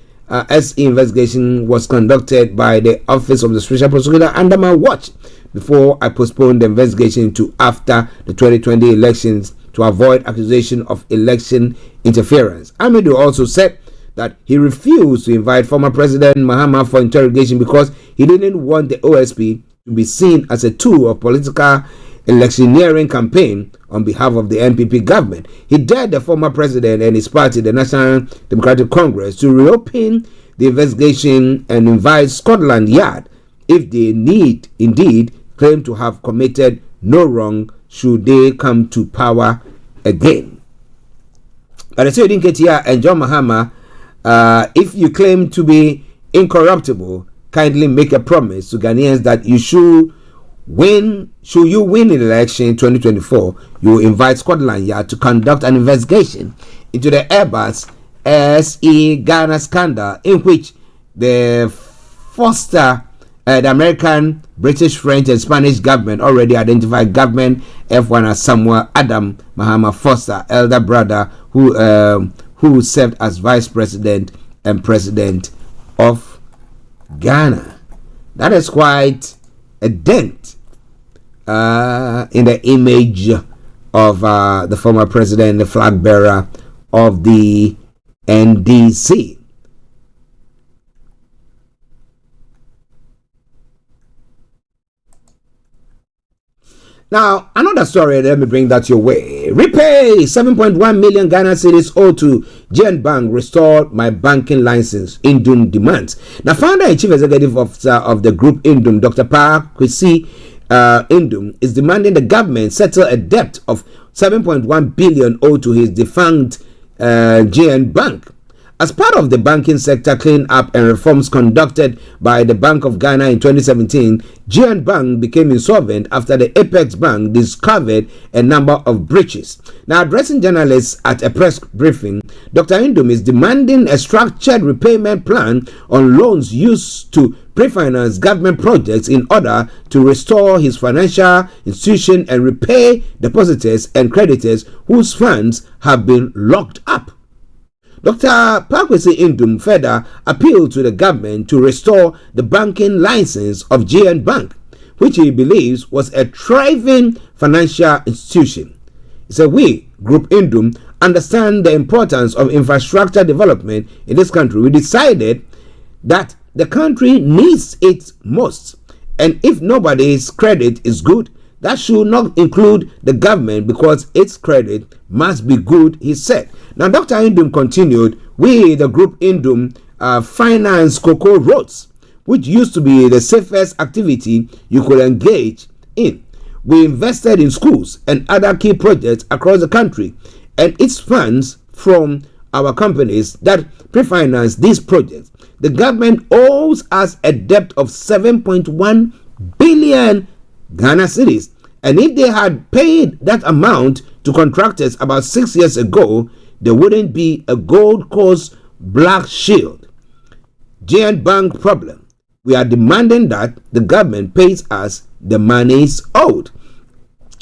SE investigation was conducted by the Office of the Special Prosecutor under my watch before I postponed the investigation to after the 2020 elections to avoid accusation of election interference. Amidu also said that he refused to invite former President Mahama for interrogation because he didn't want the OSP to be seen as a tool of political electioneering campaign on behalf of the NPP government. He dared the former president and his party, the National Democratic Congress, to reopen the investigation and invite Scotland Yard if they indeed claim to have committed no wrong should they come to power again. But I say you didn't get here, and John Mahama, if you claim to be incorruptible, kindly make a promise to Ghanaians that you should you win the election in 2024, you will invite Scotland Yard to conduct an investigation into the Airbus SE Ghana scandal, in which the American, British, French, and Spanish government already identified government F1 as Samuel Adam Mahama Foster, elder brother, who served as vice president and president of Ghana. That is quite a dent in the image of the former president, the flag bearer of the NDC. Now, another story, let me bring that your way. Repay 7.1 million Ghana cedis owed to GN Bank, restored my banking license, Indum demands. Now, founder and chief executive officer of the group Indum, Dr. Pa Kwesi Indum, is demanding the government settle a debt of 7.1 billion owed to his defunct GN Bank. As part of the banking sector clean-up and reforms conducted by the Bank of Ghana in 2017, GN Bank became insolvent after the Apex Bank discovered a number of breaches. Now, addressing journalists at a press briefing, Dr. Indum is demanding a structured repayment plan on loans used to pre-finance government projects in order to restore his financial institution and repay depositors and creditors whose funds have been locked up. Dr. Pakwesi Indum further appealed to the government to restore the banking license of GN Bank, which he believes was a thriving financial institution. He said, "We, Group Indum, understand the importance of infrastructure development in this country. We decided that the country needs it most, and if nobody's credit is good, that should not include the government because its credit must be good," he said. Now, Dr. Indum continued, "We, the group Indum, finance cocoa roads, which used to be the safest activity you could engage in. We invested in schools and other key projects across the country, and its funds from our companies that pre-finance these projects. The government owes us a debt of 7.1 billion Ghana cedis, and if they had paid that amount to contractors about 6 years ago, there wouldn't be a Gold Coast Black Shield GN Bank problem. We are demanding that the government pays us the monies owed."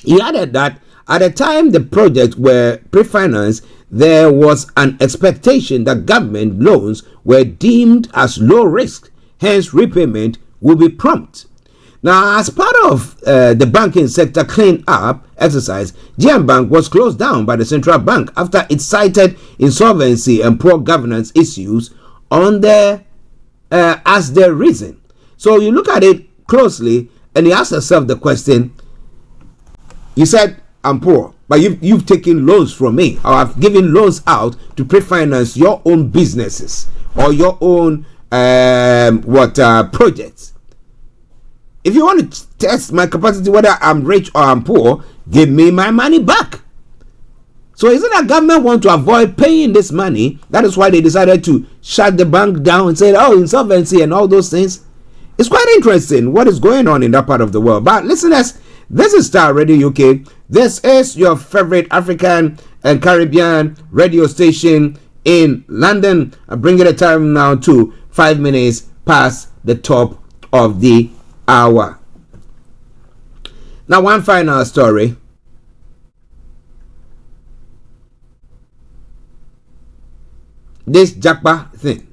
He added that at the time the projects were pre-financed, there was an expectation that government loans were deemed as low risk, hence repayment will be prompt. Now, as part of the banking sector clean-up exercise, GM Bank was closed down by the central bank after it cited insolvency and poor governance issues on as their reason. So you look at it closely and you ask yourself the question, you said, "I'm poor, but you've taken loans from me, or I've given loans out to pre-finance your own businesses or your own projects. If you want to test my capacity, whether I'm rich or I'm poor, give me my money back." So isn't that government want to avoid paying this money? That is why they decided to shut the bank down and say, "Oh, insolvency," and all those things. It's quite interesting what is going on in that part of the world. But listeners, this is Starr Radio UK. This is your favorite African and Caribbean radio station in London. I'm bringing the time now to 5 minutes past the top of the hour. Now, one final story. This Jakpa thing.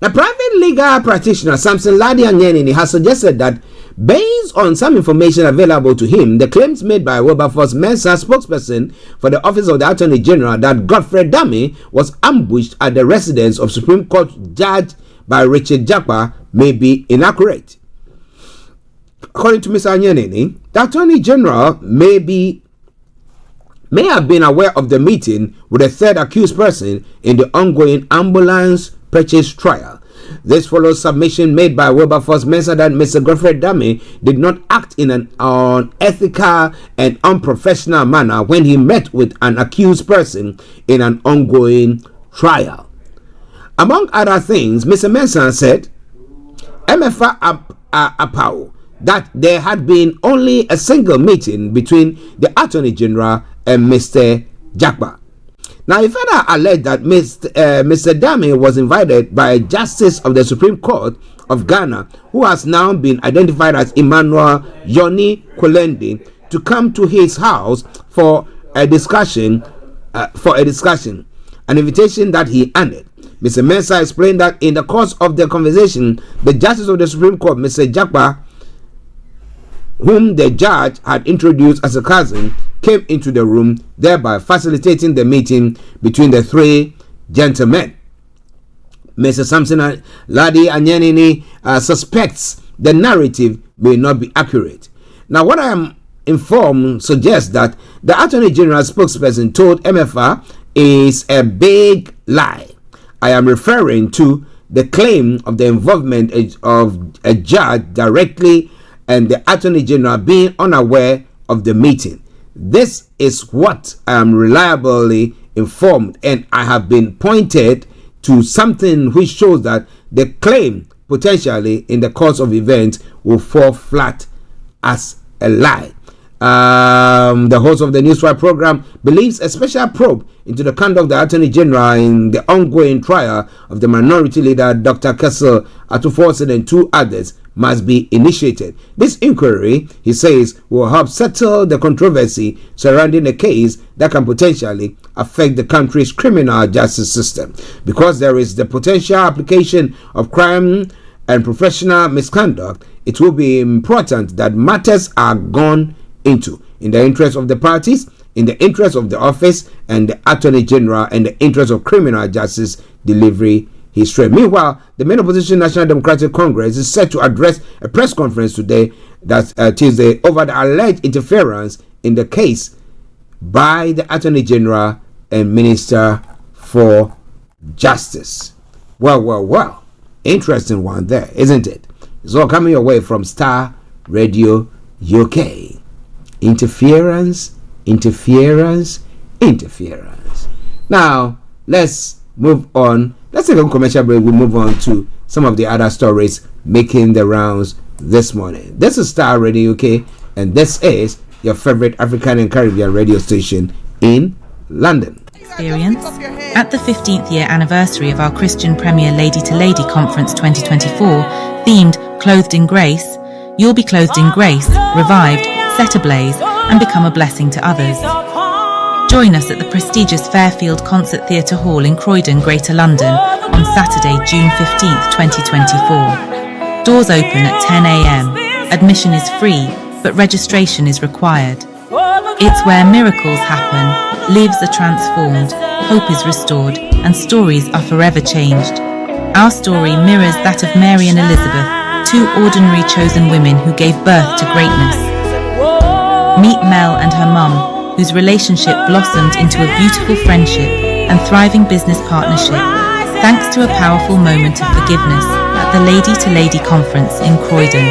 A private legal practitioner, Samson Ladi Anyenini, has suggested that based on some information available to him, the claims made by Wilberforce Mensah, spokesperson for the Office of the Attorney General, that Godfrey Dame was ambushed at the residence of Supreme Court Judge by Richard Jakpa may be inaccurate. According to Mr. Anyenini, the Attorney General may have been aware of the meeting with a third accused person in the ongoing ambulance purchase trial. This follows submission made by Wilberforce Mensah that Mr. Godfrey Dame did not act in an unethical and unprofessional manner when he met with an accused person in an ongoing trial. Among other things, Mr. Mensah said, MFA Apau, that there had been only a single meeting between the Attorney General and Mr. Jakpa. Now, he further alleged that Mr. Dame was invited by a justice of the Supreme Court of Ghana, who has now been identified as Emmanuel Yoni Kulendi, to come to his house for a discussion, an invitation that he honored. Mr. Mensah explained that in the course of the conversation, the justice of the Supreme Court, Mr. Jakpa, whom the judge had introduced as a cousin, came into the room, thereby facilitating the meeting between the three gentlemen. Mr. Samson Ladi Anyenini suspects the narrative may not be accurate. Now, what I am informed suggests that the Attorney General spokesperson told MFA is a big lie. I am referring to the claim of the involvement of a judge directly and the Attorney General being unaware of the meeting. This is what I am reliably informed, and I have been pointed to something which shows that the claim potentially in the course of events will fall flat as a lie. The host of the Newswire program believes a special probe into the conduct of the Attorney General in the ongoing trial of the minority leader Dr. Kessel Atuforsen and two others must be initiated. This inquiry, he says, will help settle the controversy surrounding a case that can potentially affect the country's criminal justice system. Because there is the potential application of crime and professional misconduct, it will be important that matters are gone into in the interest of the parties, in the interest of the office and the Attorney General, and the interest of criminal justice delivery history. Meanwhile, the main opposition National Democratic Congress is set to address a press conference today, that's Tuesday, over the alleged interference in the case by the Attorney General and Minister for Justice. Well. Interesting one there, isn't it? It's all coming your way from Starr Radio UK. Interference. Now, let's move on. Let's take a commercial break. We'll move on to some of the other stories making the rounds this morning. This is Starr Radio UK, and this is your favorite African and Caribbean radio station in London. Experience at the 15th year anniversary of our Christian Premier Lady to Lady Conference 2024, themed Clothed in Grace, you'll be clothed in grace, revived, set ablaze, and become a blessing to others. Join us at the prestigious Fairfield Concert Theatre Hall in Croydon, Greater London on Saturday, June 15th, 2024. Doors open at 10 a.m. Admission is free, but registration is required. It's where miracles happen, lives are transformed, hope is restored, and stories are forever changed. Our story mirrors that of Mary and Elizabeth, two ordinary chosen women who gave birth to greatness. Meet Mel and her mum, whose relationship blossomed into a beautiful friendship and thriving business partnership, thanks to a powerful moment of forgiveness at the Lady to Lady Conference in Croydon.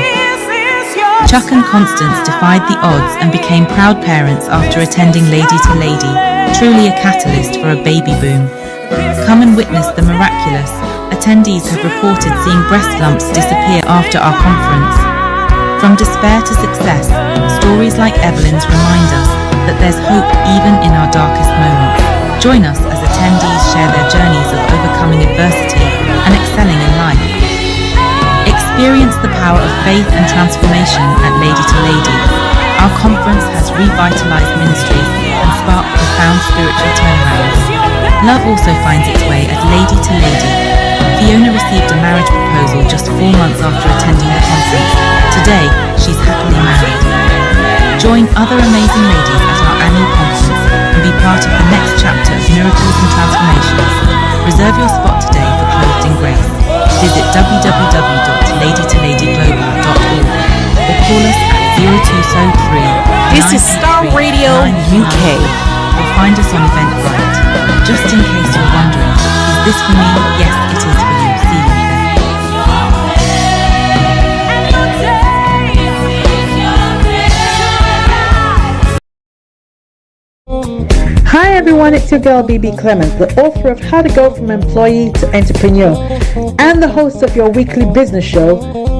Chuck and Constance defied the odds and became proud parents after attending Lady to Lady, truly a catalyst for a baby boom. Come and witness the miraculous. Attendees have reported seeing breast lumps disappear after our conference. From despair to success, stories like Evelyn's remind us that there's hope even in our darkest moments. Join us as attendees share their journeys of overcoming adversity and excelling in life. Experience the power of faith and transformation at Lady to Lady. Our conference has revitalized ministries and sparked profound spiritual turnarounds. Love also finds its way at Lady to Lady. Fiona received a marriage proposal just 4 months after attending the conference. Today, she's happily married. Join other amazing ladies at our annual conference and be part of the next chapter of miracles and transformations. Reserve your spot today for Clothed in Grace. Visit www.ladytoladyglobal.org or call us at 0203 This is Starr Radio UK. Or find us on Eventbrite. Just in case you're wondering, is this for me? Yes, it is for you. See you there. Hi everyone, it's your girl BB Clement, the author of How to Go from Employee to Entrepreneur and the host of your weekly business show,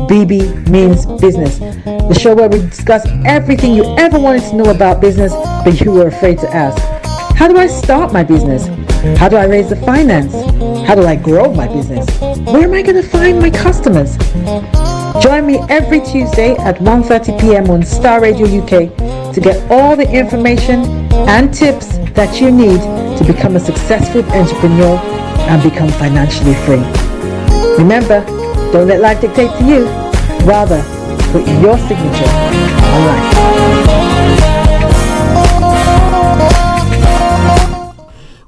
BB Means Business, the show where we discuss everything you ever wanted to know about business but you were afraid to ask. How do I start my business? How do I raise the finance? How do I grow my business? Where am I going to find my customers? Join me every Tuesday at 1:30 p.m. on Starr Radio UK to get all the information and tips that you need to become a successful entrepreneur and become financially free. Remember, don't let life dictate to you. Rather, put your signature on life.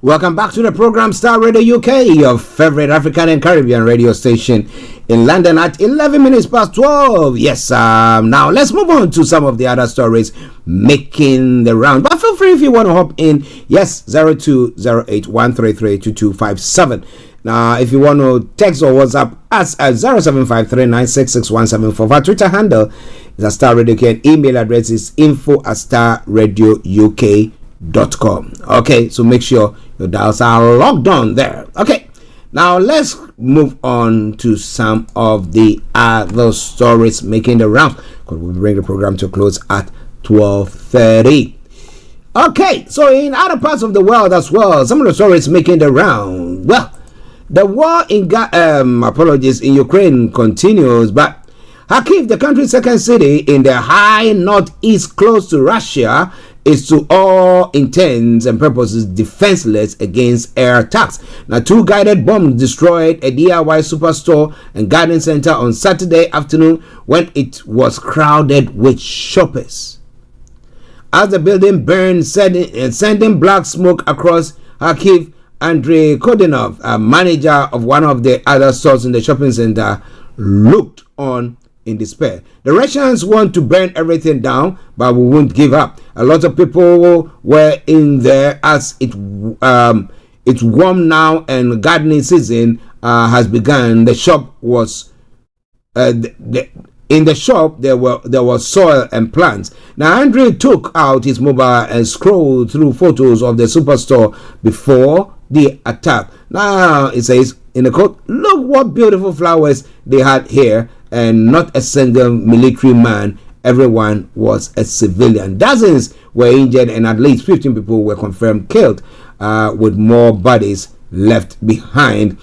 Welcome back to the program Starr Radio UK, your favorite African and Caribbean radio station in London at 11 minutes past 12. Yes, now let's move on to some of the other stories making the round. But feel free if you want to hop in. Yes, 0208-133-2257. Now, if you want to text or WhatsApp us at 0753966174. Our Twitter handle is at Starr Radio UK and email address is info@starradiouk.com. Okay, so make sure your dials are logged on there. Okay, now let's move on to some of the other stories making the round, because we'll bring the program to a close at 12:30. Okay, so in other parts of the world as well, some of the stories making the round. Well, the war in in Ukraine continues, but Kharkiv, the country's second city in the high northeast close to Russia, is to all intents and purposes defenseless against air attacks. Now, 2 guided bombs destroyed a DIY superstore and garden center on Saturday afternoon when it was crowded with shoppers. As the building burned, sending black smoke across Kharkiv, Andrei Kodinov, a manager of one of the other stores in the shopping center, looked on in despair. The Russians want to burn everything down, but we won't give up. A lot of people were in there as it's warm now and gardening season has begun. The shop was in the shop there was soil and plants. Now Andrei took out his mobile and scrolled through photos of the superstore before the attack. Now it says in the quote, "Look what beautiful flowers they had here, and not a single military man. Everyone was a civilian." Dozens were injured and at least 15 people were confirmed killed, with more bodies left behind.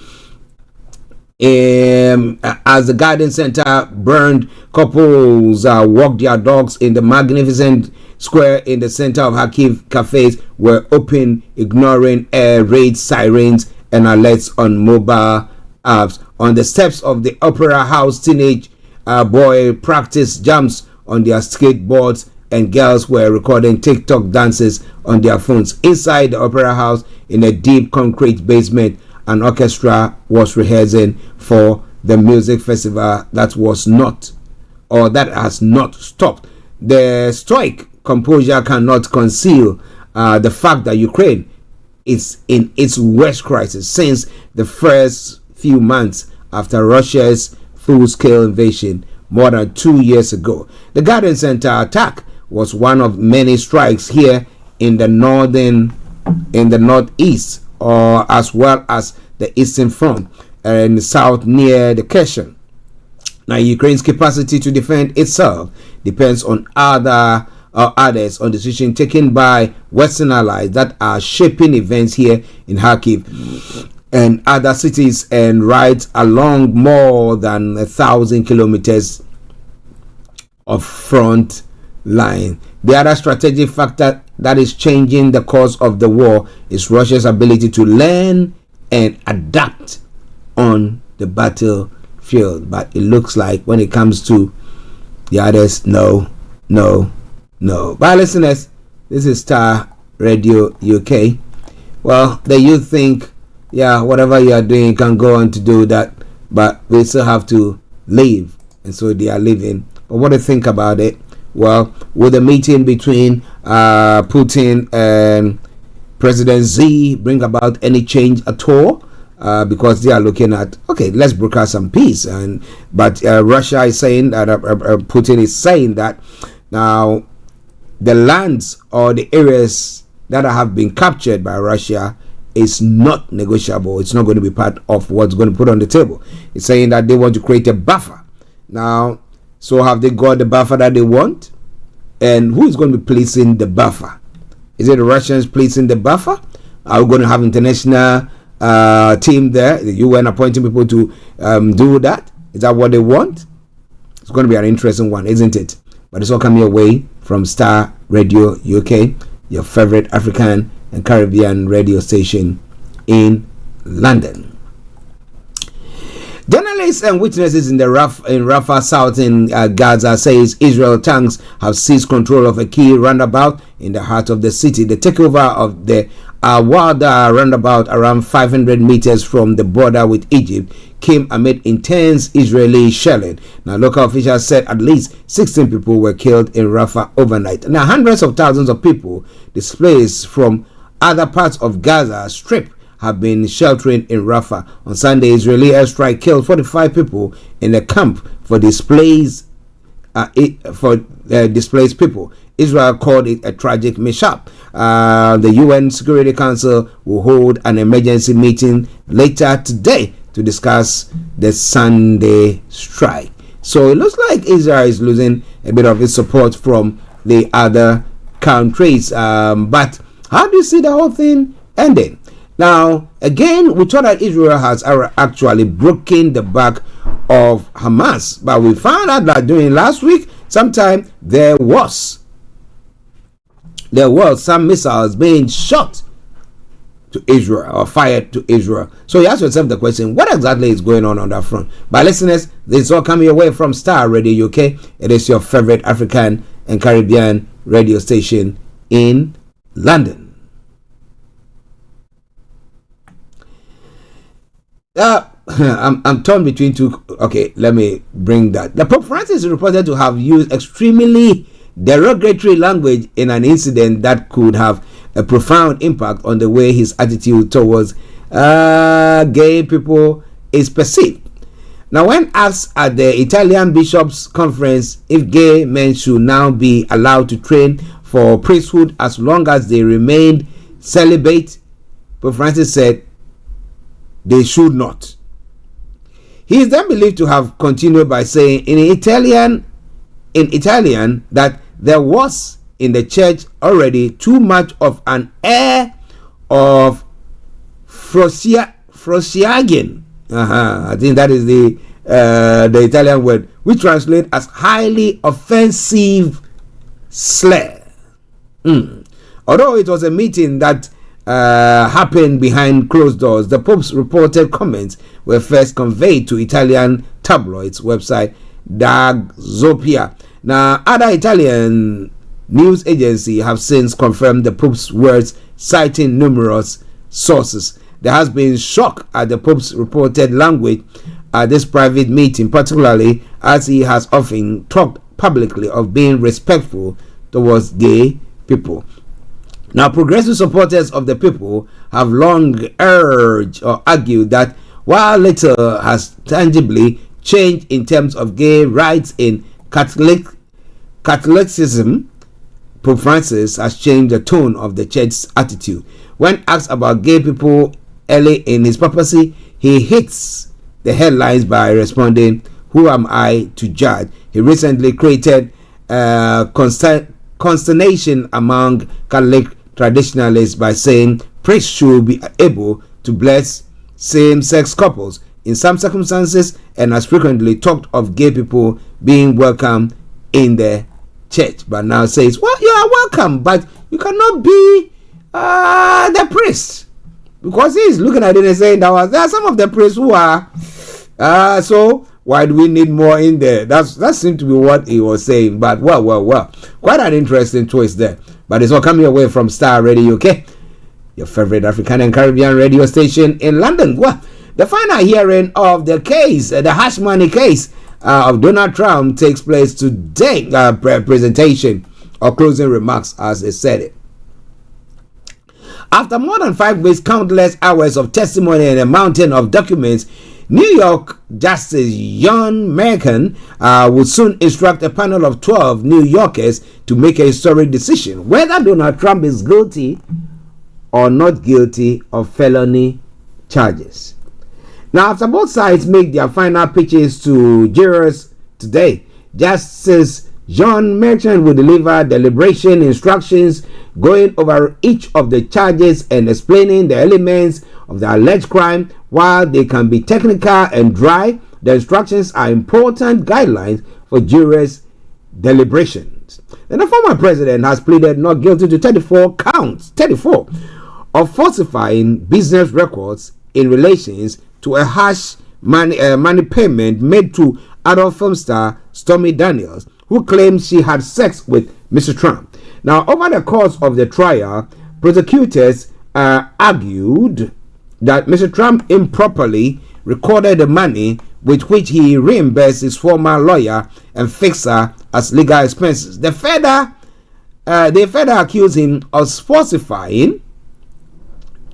As the garden center burned, couples walked their dogs in the magnificent square in the center of Kharkiv. Cafes were open, ignoring air raid sirens and alerts on mobile apps. On the steps of the Opera House, teenage boy practiced jumps on their skateboards, and girls were recording TikTok dances on their phones. Inside the Opera House, in a deep concrete basement, an orchestra was rehearsing for the music festival that has not stopped. The stoic composure cannot conceal the fact that Ukraine is in its worst crisis since the first few months after Russia's full-scale invasion more than 2 years ago. The garden center attack was one of many strikes here in the northeast, or as well as the eastern front and the south near the Kherson. Now, Ukraine's capacity to defend itself depends on others on decisions taken by Western allies that are shaping events here in Kharkiv and other cities and right along more than 1,000 kilometers of front line. The other strategic factor that is changing the course of the war is Russia's ability to learn and adapt on the battlefield. But it looks like when it comes to the others, no. But listeners, this is Star Radio UK. Well, the youth think, yeah, whatever you are doing, you can go on to do that, but we still have to live, and so they are living. But what do you think about it? Well, will the meeting between Putin and President Xi bring about any change at all? Because they are looking at, okay, let's broker some peace, but Russia is saying that Putin is saying that now the lands or the areas that have been captured by Russia is not negotiable. It's not going to be part of what's going to put on the table. It's saying that they want to create a buffer. Now, so have they got the buffer that they want? And who is going to be policing the buffer? Is it the Russians policing the buffer? Are we going to have international team there, the UN appointing people to do that? Is that what they want? It's going to be an interesting one, isn't it? But it's all coming your way from Star Radio UK, your favorite African and Caribbean radio station in London. Journalists and witnesses in Rafah South in Gaza says Israel tanks have seized control of a key roundabout in the heart of the city. The takeover of the Al-Wada roundabout around 500 meters from the border with Egypt came amid intense Israeli shelling. Now, local officials said at least 16 people were killed in Rafah overnight. Now, hundreds of thousands of people displaced from other parts of Gaza Strip have been sheltering in Rafah. On Sunday, Israeli airstrike killed 45 people in a camp for displaced people. Israel called it a tragic mishap. The UN Security Council will hold an emergency meeting later today to discuss the Sunday strike. So it looks like Israel is losing a bit of its support from the other countries. But how do you see the whole thing ending? Now, again, we thought that Israel has actually broken the back of Hamas, but we found out that during last week, sometime there was some missiles being shot to Israel or fired to Israel. So you ask yourself the question, what exactly is going on that front? But listeners, this is all coming away from Star Radio UK. It is your favorite African and Caribbean radio station in London. I'm torn between two. Okay, let me bring that. The Pope Francis is reported to have used extremely derogatory language in an incident that could have a profound impact on the way his attitude towards gay people is perceived. Now, when asked at the Italian Bishops' Conference if gay men should now be allowed to train for priesthood as long as they remained celibate, Pope Francis said they should not. He is then believed to have continued by saying in Italian that there was in the church already too much of an air of Frosiagen. I think that is the Italian word, which translates as highly offensive slur. Although it was a meeting that happened behind closed doors, the Pope's reported comments were first conveyed to Italian tabloids website Zopia. Now, other Italian news agencies have since confirmed the Pope's words, citing numerous sources. There has been shock at the Pope's reported language at this private meeting, particularly as he has often talked publicly of being respectful towards gay people. Now, progressive supporters of the people have long urged or argued that while little has tangibly changed in terms of gay rights in Catholicism, Pope Francis has changed the tone of the church's attitude. When asked about gay people early in his papacy, he hits the headlines by responding, "Who am I to judge?" He recently created consternation among Catholic traditionalists by saying priests should be able to bless same-sex couples in some circumstances, and has frequently talked of gay people being welcome in the church, but now says, well, you are welcome, but you cannot be the priest, because he is looking at it and saying that there are some of the priests who are So why do we need more in there? That seemed to be what he was saying. But well. Quite an interesting twist there. But it's all coming away from Starr Radio UK, your favorite African and Caribbean radio station in London. Well, the final hearing of the case, the hash money case of Donald Trump takes place today. Presentation or closing remarks, as they said it. After more than 5 weeks, countless hours of testimony and a mountain of documents, New York Justice John Merkin will soon instruct a panel of 12 New Yorkers to make a historic decision whether Donald Trump is guilty or not guilty of felony charges. Now, after both sides make their final pitches to jurors today, Justice John Merkin will deliver deliberation instructions going over each of the charges and explaining the elements of the alleged crime. While they can be technical and dry, the instructions are important guidelines for jurors' deliberations. And the former president has pleaded not guilty to 34 counts of falsifying business records in relations to a harsh money payment made to adult film star Stormy Daniels, who claimed she had sex with Mr. Trump. Now, over the course of the trial, prosecutors argued that Mr. Trump improperly recorded the money with which he reimbursed his former lawyer and fixer as legal expenses. They further accused him of falsifying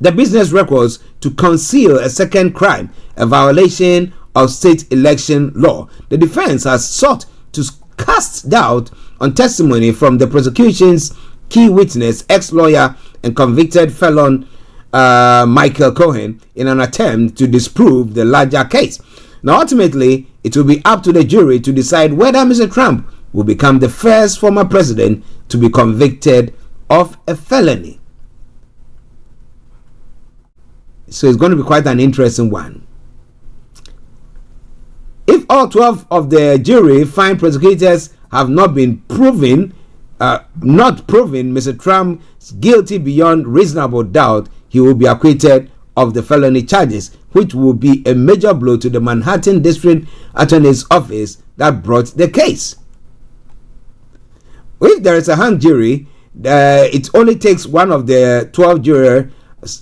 the business records to conceal a second crime, a violation of state election law. The defense has sought to cast doubt on testimony from the prosecution's key witness, ex-lawyer and convicted felon Michael Cohen, in an attempt to disprove the larger case. Now, ultimately, it will be up to the jury to decide whether Mr. Trump will become the first former president to be convicted of a felony. So it's going to be quite an interesting one. If all 12 of the jury find prosecutors have not proven Mr. Trump guilty beyond reasonable doubt, he will be acquitted of the felony charges, which will be a major blow to the Manhattan District Attorney's Office that brought the case. If there is a hung jury, it only takes one of the 12 jurors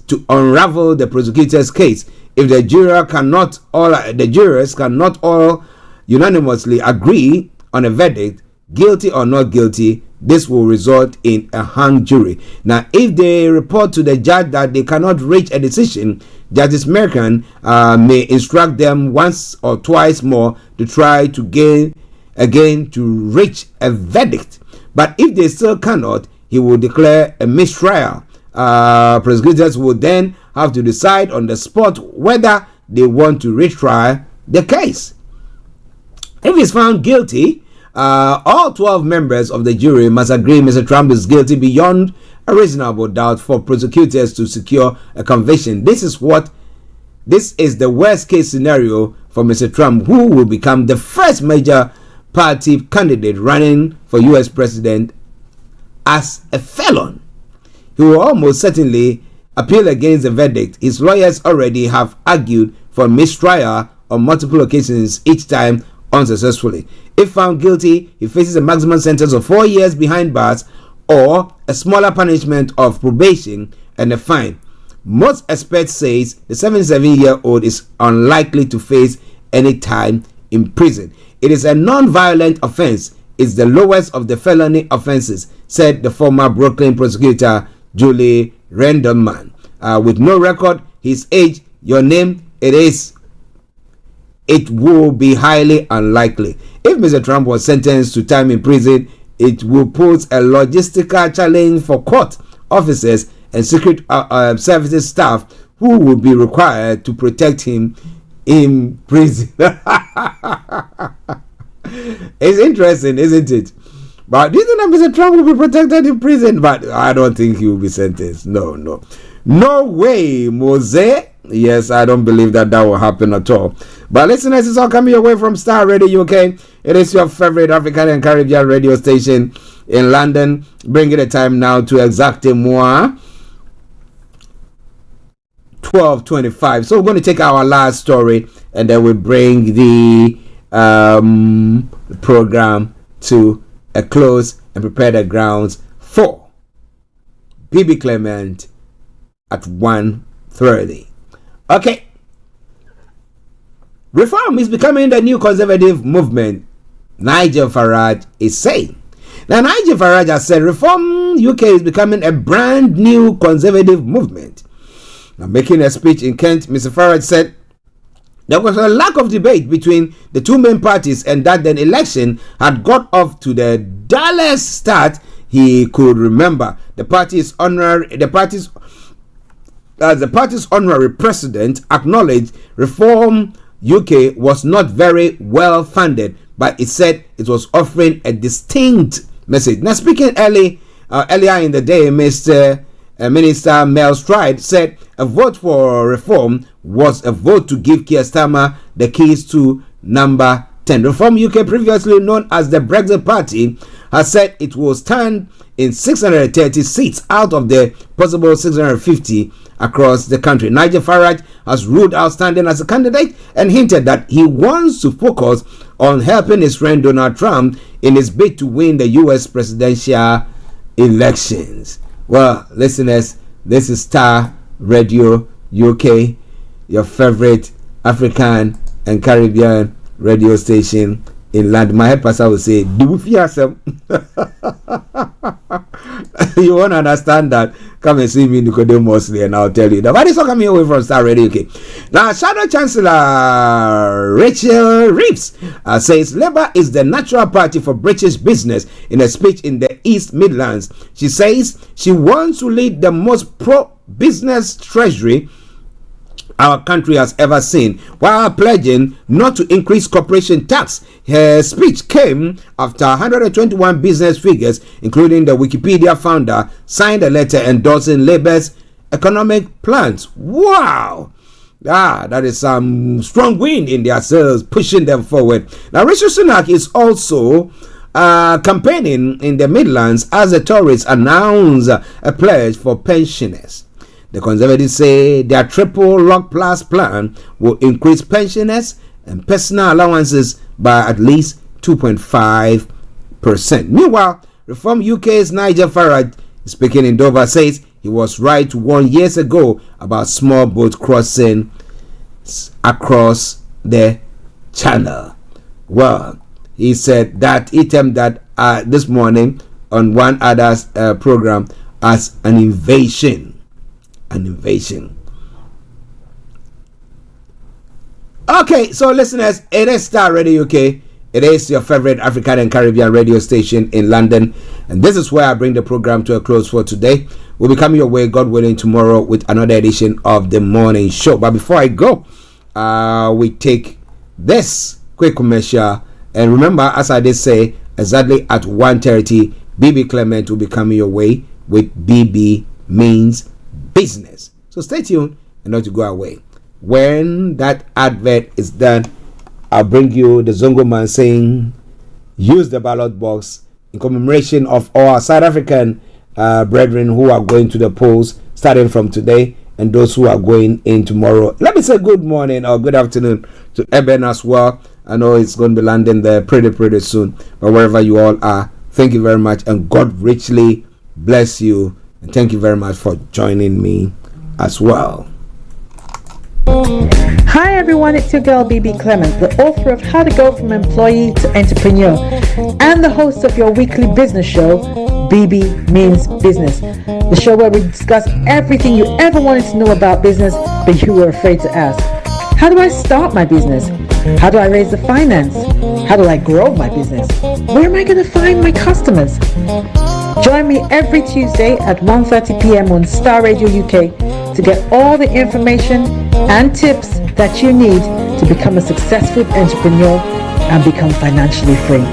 to unravel the prosecutor's case. If the jurors cannot all unanimously agree on a verdict, guilty or not guilty, this will result in a hung jury. Now, if they report to the judge that they cannot reach a decision, Justice Merkin may instruct them once or twice more to try to reach a verdict. But if they still cannot, he will declare a mistrial. Prosecutors will then have to decide on the spot whether they want to retry the case. If he's found guilty, all 12 members of the jury must agree Mr. Trump is guilty beyond a reasonable doubt for prosecutors to secure a conviction. This is the worst case scenario for Mr. Trump, who will become the first major party candidate running for US president as a felon. He will almost certainly appeal against the verdict. His lawyers already have argued for mistrial on multiple occasions, each time unsuccessfully. If found guilty, he faces a maximum sentence of 4 years behind bars or a smaller punishment of probation and a fine. Most experts say the 77-year-old is unlikely to face any time in prison. It is a non-violent offense. It's the lowest of the felony offenses, said the former Brooklyn prosecutor Julie Renderman. With no record, his age, your name, it will be highly unlikely. If Mr. Trump was sentenced to time in prison, it will pose a logistical challenge for court officers and secret services staff who will be required to protect him in prison. It's interesting, isn't it? But do you think that Mr. Trump will be protected in prison? But I don't think he will be sentenced. No way, Mose. Yes, I don't believe that will happen at all. But listeners, it's all coming away from Starr Radio UK. It is your favorite African and Caribbean radio station in London. Bringing the time now to exactly more 12:25. So we're going to take our last story and then we bring the program to a close and prepare the grounds for BB Clement at 1:30. Okay. Reform is becoming the new conservative movement, Nigel Farage is saying. Now, Nigel Farage has said Reform UK is becoming a brand new conservative movement. Now, making a speech in Kent, Mr. Farage said there was a lack of debate between the two main parties and that the election had got off to the dullest start he could remember. The party's honorary president acknowledged Reform UK was not very well funded, but it said it was offering a distinct message. Now, speaking earlier in the day, Mr. Minister Mel Stride said a vote for Reform was a vote to give Keir Starmer the keys to number 10. Reform UK, previously known as the Brexit Party, has said it will stand in 630 seats out of the possible 650 across the country. Nigel Farage has ruled out standing as a candidate and hinted that he wants to focus on helping his friend Donald Trump in his bid to win the US presidential elections. Well, listeners, this is Starr Radio UK, your favorite African and Caribbean radio station in London. My head pastor will say, do we fear some? You won't understand that. Come and see me in Nicodemus and I'll tell you that. But it's all coming away from Starr Radio UK. Now, Shadow Chancellor Rachel Reeves says Labour is the natural party for British business in a speech in the East Midlands. She says she wants to lead the most pro-business treasury our country has ever seen, while pledging not to increase corporation tax. Her speech came after 121 business figures, including the Wikipedia founder, signed a letter endorsing Labour's economic plans. Wow! That is some strong wind in their sails, pushing them forward. Now, Rishi Sunak is also campaigning in the Midlands as the Tories announce a pledge for pensioners. The Conservatives say their triple lock plus plan will increase pensioners and personal allowances by at least 2.5%. Meanwhile, Reform UK's Nigel Farage, speaking in Dover, says he was right to warn years ago about small boat crossing across the channel. Well, he said that he termed that this morning on one other program as an invasion. Okay, so listeners, it is Starr Radio UK. It is your favorite African and Caribbean radio station in London, and this is where I bring the program to a close for today. We'll be coming your way, God willing, tomorrow with another edition of the morning show. But before I go, we take this quick commercial, and remember, as I did say, exactly at 1:30, BB Clement will be coming your way with BB Means Business. So stay tuned and not to go away. When that advert is done, I'll bring you the Zongo man saying use the ballot box in commemoration of our South African brethren who are going to the polls starting from today and those who are going in tomorrow. Let me say good morning or good afternoon to Eben as well. I know it's going to be landing there pretty soon, but wherever you all are, thank you very much and God richly bless you. And thank you very much for joining me as well. Hi everyone, it's your girl BB Clement, the author of How to Go From Employee to Entrepreneur and the host of your weekly business show, BB Means Business, the show where we discuss everything you ever wanted to know about business but you were afraid to ask. How do I start my business? How do I raise the finance? How do I grow my business? Where am I going to find my customers? Join me every Tuesday at 1:30 p.m. on Starr Radio UK to get all the information and tips that you need to become a successful entrepreneur and become financially free.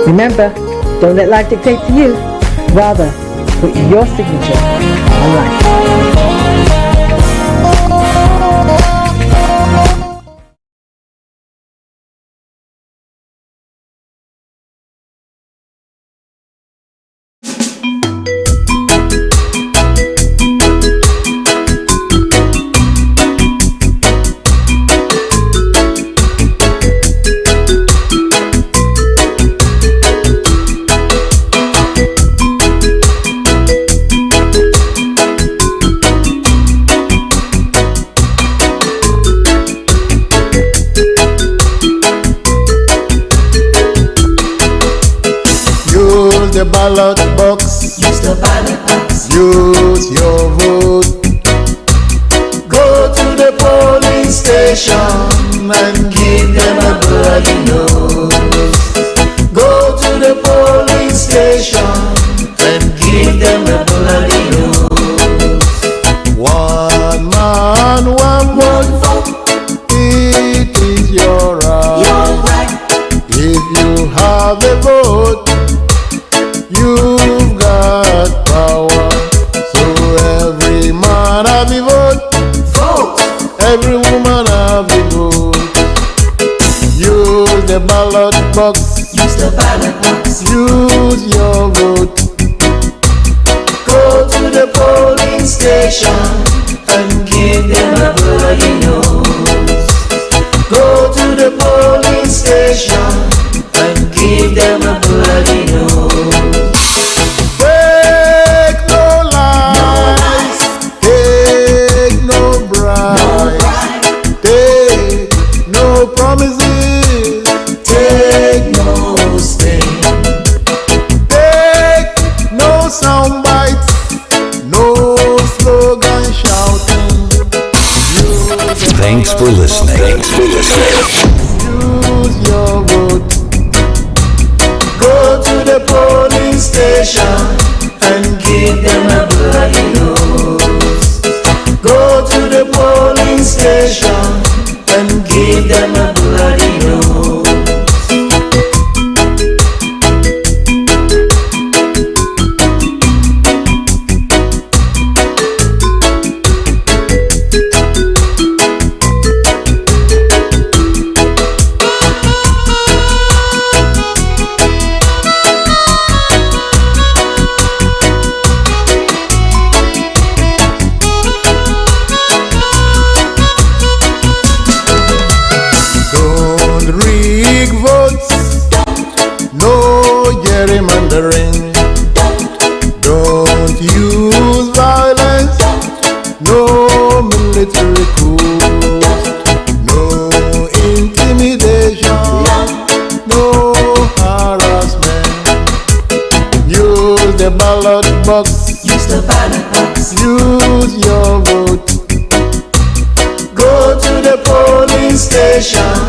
Remember, don't let life dictate to you. Rather, put your signature on life. the ballot box. Use the ballot box. Use your vote. Go to the polling station and give them a bloody nose. Go to the polling station and give them a bloody nose. One man, one vote. It is your right. If you have a vote, you've got power. So every man have a vote. Every woman have a vote. Use the ballot box. Use the ballot box. Use your vote. Go to the polling station and give them a bloody nose. Go to the polling station and give them a bloody nose. Take no lies, take no bribe, take no promises, take no stain, take no sound bites, no slogan shouting. Thanks for listening. Use your vote. Go to the polling station and give them a bloody nose. Go to the polling station and give them a bloody nose. Don't use violence, no military coup, no intimidation, no harassment. Use the ballot box. Use the ballot box. Use your vote. Go to the polling station